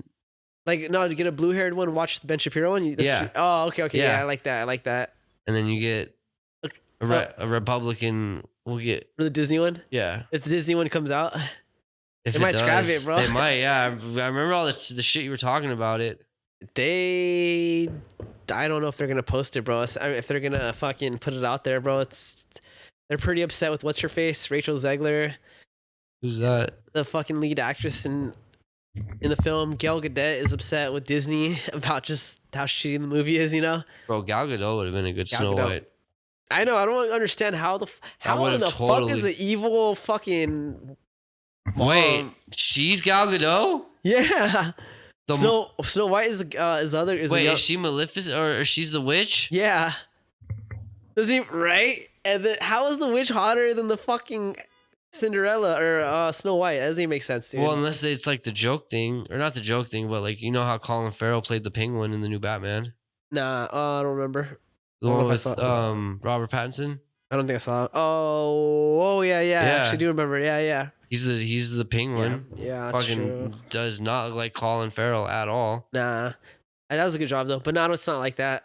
Like no, to get a blue haired one, watch the Ben Shapiro one. Yeah. Oh, okay. Yeah, I like that. And then you get a Republican. We'll get for the Disney one. Yeah. If the Disney one comes out, if they might scrap it, bro. They might. Yeah, I remember all the shit you were talking about it. I don't know if they're gonna post it, bro. If they're gonna fucking put it out there, bro. They're pretty upset with what's her face, Rachel Zegler. Who's that? The fucking lead actress in the film. Gal Gadot is upset with Disney about just how shitty the movie is. You know, bro. Gal Gadot would have been a good Snow White. I know. I don't understand how the fuck is the evil fucking. Wait, she's Gal Gadot? Yeah. Snow White is the other. Is she Maleficent or she's the witch? Yeah. Does he right? And then how is the witch hotter than the fucking Cinderella or Snow White? That doesn't even make sense, dude. Well, unless it's like the joke thing, or not the joke thing, but like you know how Colin Farrell played the Penguin in the new Batman. Nah, I don't remember. The one with Robert Pattinson. I don't think I saw it. Oh yeah. I actually do remember. Yeah. He's the Penguin. Yeah, that's fucking true. Does not look like Colin Farrell at all. Nah, that was a good job though. But no, it's not like that.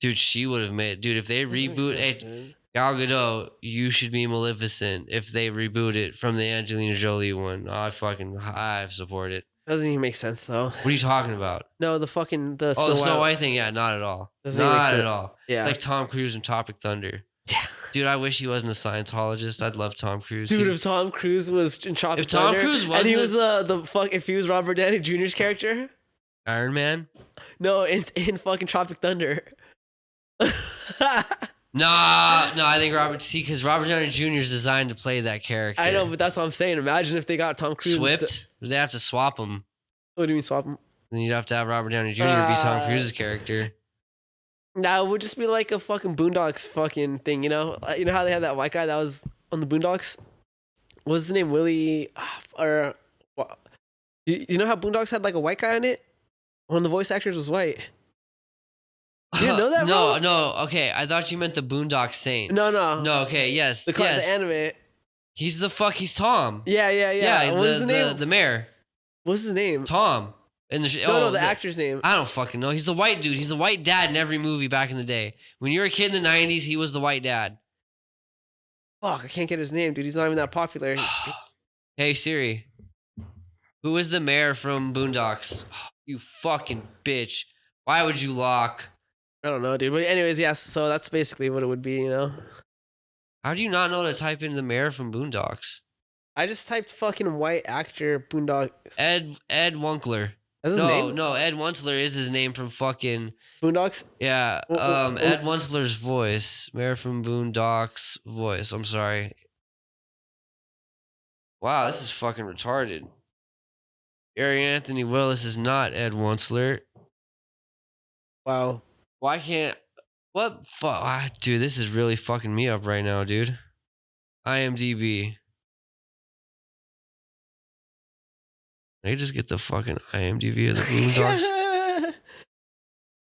Dude, she would have made. Dude, if they reboot Gal Gadot, you should be Maleficent. If they reboot it from the Angelina Jolie one, I support it. Doesn't even make sense though. What are you talking about? No, the Snow White thing. Yeah, not at all. Not at all. Yeah, like Tom Cruise in Tropic Thunder. Yeah. Dude, I wish he wasn't a Scientologist. I'd love Tom Cruise. Dude, if Tom Cruise was in Tropic Thunder, and he was if he was Robert Downey Jr.'s character, Iron Man. No, in fucking Tropic Thunder. No, I think because Robert Downey Jr. is designed to play that character. I know, but that's what I'm saying. Imagine if they got Tom Cruise. Swift? They have to swap him. What do you mean swap him? Then you'd have to have Robert Downey Jr. to be Tom Cruise's character. Nah, it would just be like a fucking Boondocks fucking thing, you know? You know how they had that white guy that was on the Boondocks? What was his name? Willie? Or you know how Boondocks had like a white guy in it? One of the voice actors was white. You didn't know that, bro? No. Okay, I thought you meant the Boondock Saints. No. Okay, yes. The anime. He's Tom. Yeah. Yeah, What was the name? The mayor. What's his name? Tom. In the the actor's name. I don't fucking know. He's the white dude. He's the white dad in every movie back in the day. When you were a kid in the 90s, he was the white dad. Fuck, I can't get his name, dude. He's not even that popular. Hey, Siri. Who is the mayor from Boondocks? You fucking bitch. Why would you lock? I don't know, dude. But anyways, yes. So that's basically what it would be, you know? How do you not know to type in the mayor from Boondocks? I just typed fucking white actor Boondock. Ed Wunkler. That's his name? No, Ed Wunsler is his name from fucking Boondocks? Yeah. Ed Wunsler's voice. Mayor from Boondocks voice. I'm sorry. Wow, this is fucking retarded. Gary Anthony Willis is not Ed Wunsler. Wow. Why can't what fuck dude, this is really fucking me up right now, dude. IMDb. Can I just get the fucking IMDb of the Boondocks?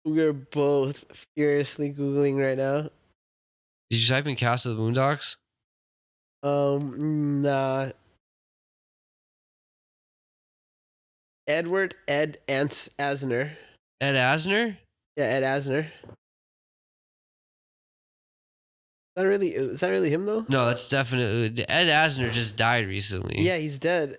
We're both furiously Googling right now. Did you type in cast of the Boondocks? Nah. Ed Asner. Ed Asner? Yeah, Ed Asner. Is that really him though? No, that's definitely Ed Asner just died recently. Yeah, he's dead.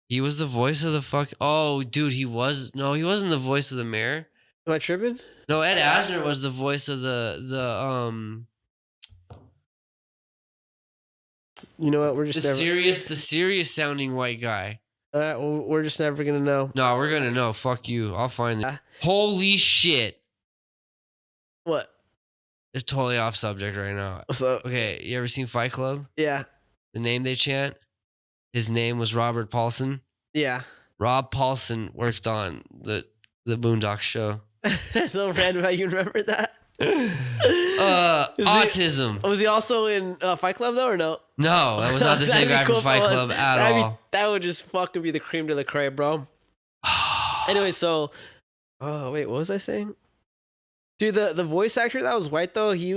He was the voice of the fuck. Oh, dude, he wasn't the voice of the mayor. Am I tripping? No, Ed Asner was the voice of the You know what? We're just the serious sounding white guy. Well, we're just never gonna know. No, we're gonna know. Fuck you. I'll find it. Holy shit! What? It's totally off subject right now. What's up? Okay, you ever seen Fight Club? Yeah. The name they chant. His name was Robert Paulson. Yeah. Rob Paulson worked on the Boondocks show. So random how you remember that. Autism. Was he also in Fight Club though, or no? No, that was not the same guy from Fight Club at all. That would just fucking be the cream de la creme, bro. Anyway, so, wait, what was I saying? Dude, the voice actor that was white though, he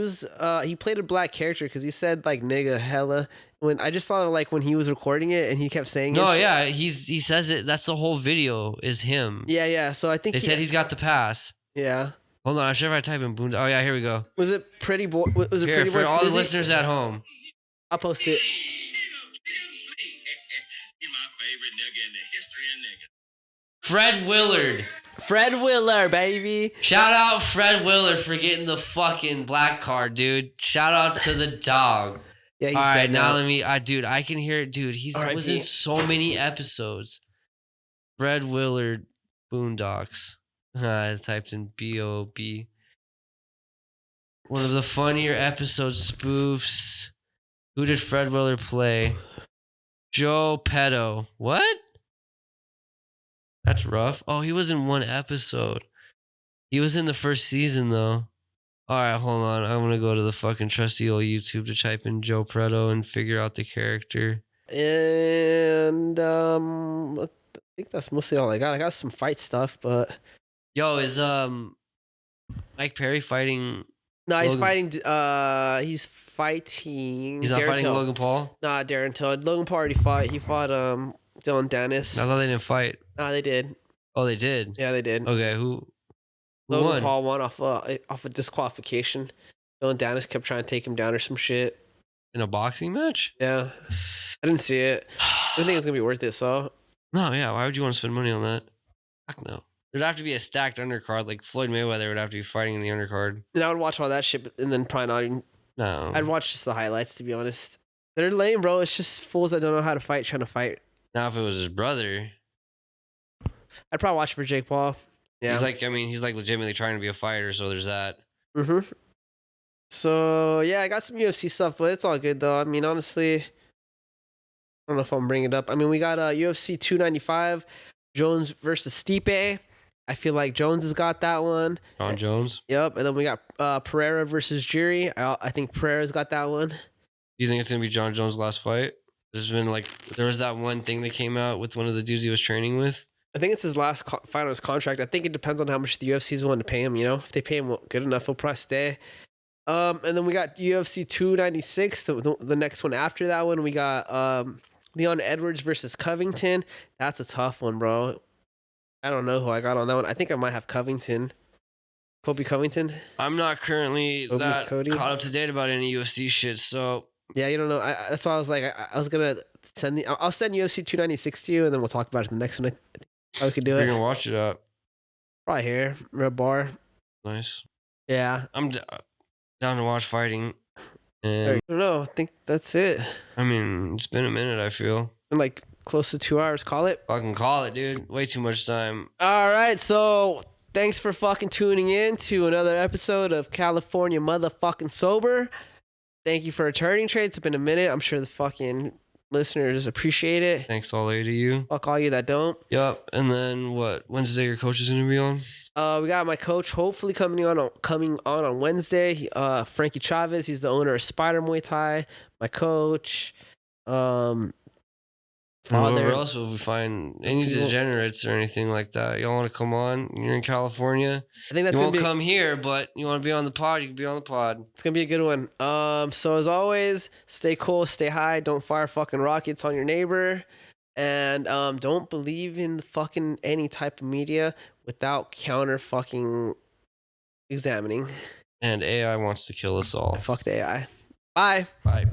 played a black character because he said like nigga hella. When I just saw like when he was recording it and he kept saying no, yeah, he says it. That's the whole video is him. Yeah. So I think they said he's got the pass. Yeah. Hold on, I'm sure if I type in Boondock. Oh yeah, here we go. Was it Pretty Boy? Was it here, Pretty Boy? For all the listeners at home, I'll post it. Fred Willard. Fred Willard, baby. Shout out Fred Willard for getting the fucking black card, dude. Shout out to the dog. Yeah, he's all right, dead now. let me. Dude, I can hear it, dude. He was in so many episodes. Fred Willard, Boondocks. I typed in B-O-B. One of the funnier episodes spoofs. Who did Fred Willard play? Joe Petto. What? That's rough. Oh, he was in one episode. He was in the first season, though. All right, hold on. I'm going to go to the fucking trusty old YouTube to type in Joe Petto and figure out the character. And I think that's mostly all I got. I got some fight stuff, but... Yo, is Mike Perry fighting... No, he's Logan? He's fighting... He's not Darren fighting Till. Logan Paul? Nah, Darren Till. Logan Paul already fought. He fought Dylan Dennis. I thought they didn't fight. Nah, they did. Oh, they did? Yeah, they did. Okay, who Logan won? Paul won off a disqualification. Dylan Dennis kept trying to take him down or some shit. In a boxing match? Yeah. I didn't see it. I didn't think it was going to be worth it, so... No, yeah. Why would you want to spend money on that? Fuck no. There'd have to be a stacked undercard. Like Floyd Mayweather would have to be fighting in the undercard. And I would watch all that shit, and then probably not even... No. I'd watch just the highlights, to be honest. They're lame, bro. It's just fools that don't know how to fight trying to fight. Now, if it was his brother... I'd probably watch for Jake Paul. Yeah. He's like legitimately trying to be a fighter, so there's that. Mm-hmm. So, yeah, I got some UFC stuff, but it's all good, though. I mean, honestly, I don't know if I'm bringing it up. I mean, we got UFC 295, Jones versus Stipe. I feel like Jones has got that one. John Jones? Yep. And then we got Pereira versus Jury. I think Pereira's got that one. Do you think it's going to be John Jones' last fight? There was that one thing that came out with one of the dudes he was training with. I think it's his last fight on his contract. I think it depends on how much the UFC is willing to pay him. You know, if they pay him good enough, he'll probably stay. And then we got UFC 296, the next one after that one. We got Leon Edwards versus Covington. That's a tough one, bro. I don't know who I got on that one. I think I might have Covington. Colby Covington. I'm not currently caught up to date about any UFC shit, so yeah, you don't know. That's why I was like, I was gonna I'll send UFC 296 to you, and then we'll talk about it the next one. I could do it. You're gonna watch it up. Right here, Red Bar. Nice. Yeah, I'm down to watch fighting. And I don't know. I think that's it. I mean, it's been a minute. I feel been like close to 2 hours. Call it. Fucking call it, dude. Way too much time. All right, so thanks for fucking tuning in to another episode of California Motherfucking Sober. Thank you for returning, trades. It's been a minute. I'm sure the fucking listeners appreciate it. Thanks all to you. Fuck all you that don't. Yep. And then what? Wednesday your coach is gonna be on? We got my coach hopefully coming on Wednesday. Frankie Chavez. He's the owner of Spider Muay Thai. My coach. Where else will we find any degenerates or anything like that? Y'all want to come on? You're in California. I think that's you won't come here, but you want to be on the pod. You can be on the pod. It's gonna be a good one. So as always, stay cool, stay high. Don't fire fucking rockets on your neighbor, and don't believe in fucking any type of media without counter fucking examining. And AI wants to kill us all. Fuck the AI. Bye. Bye.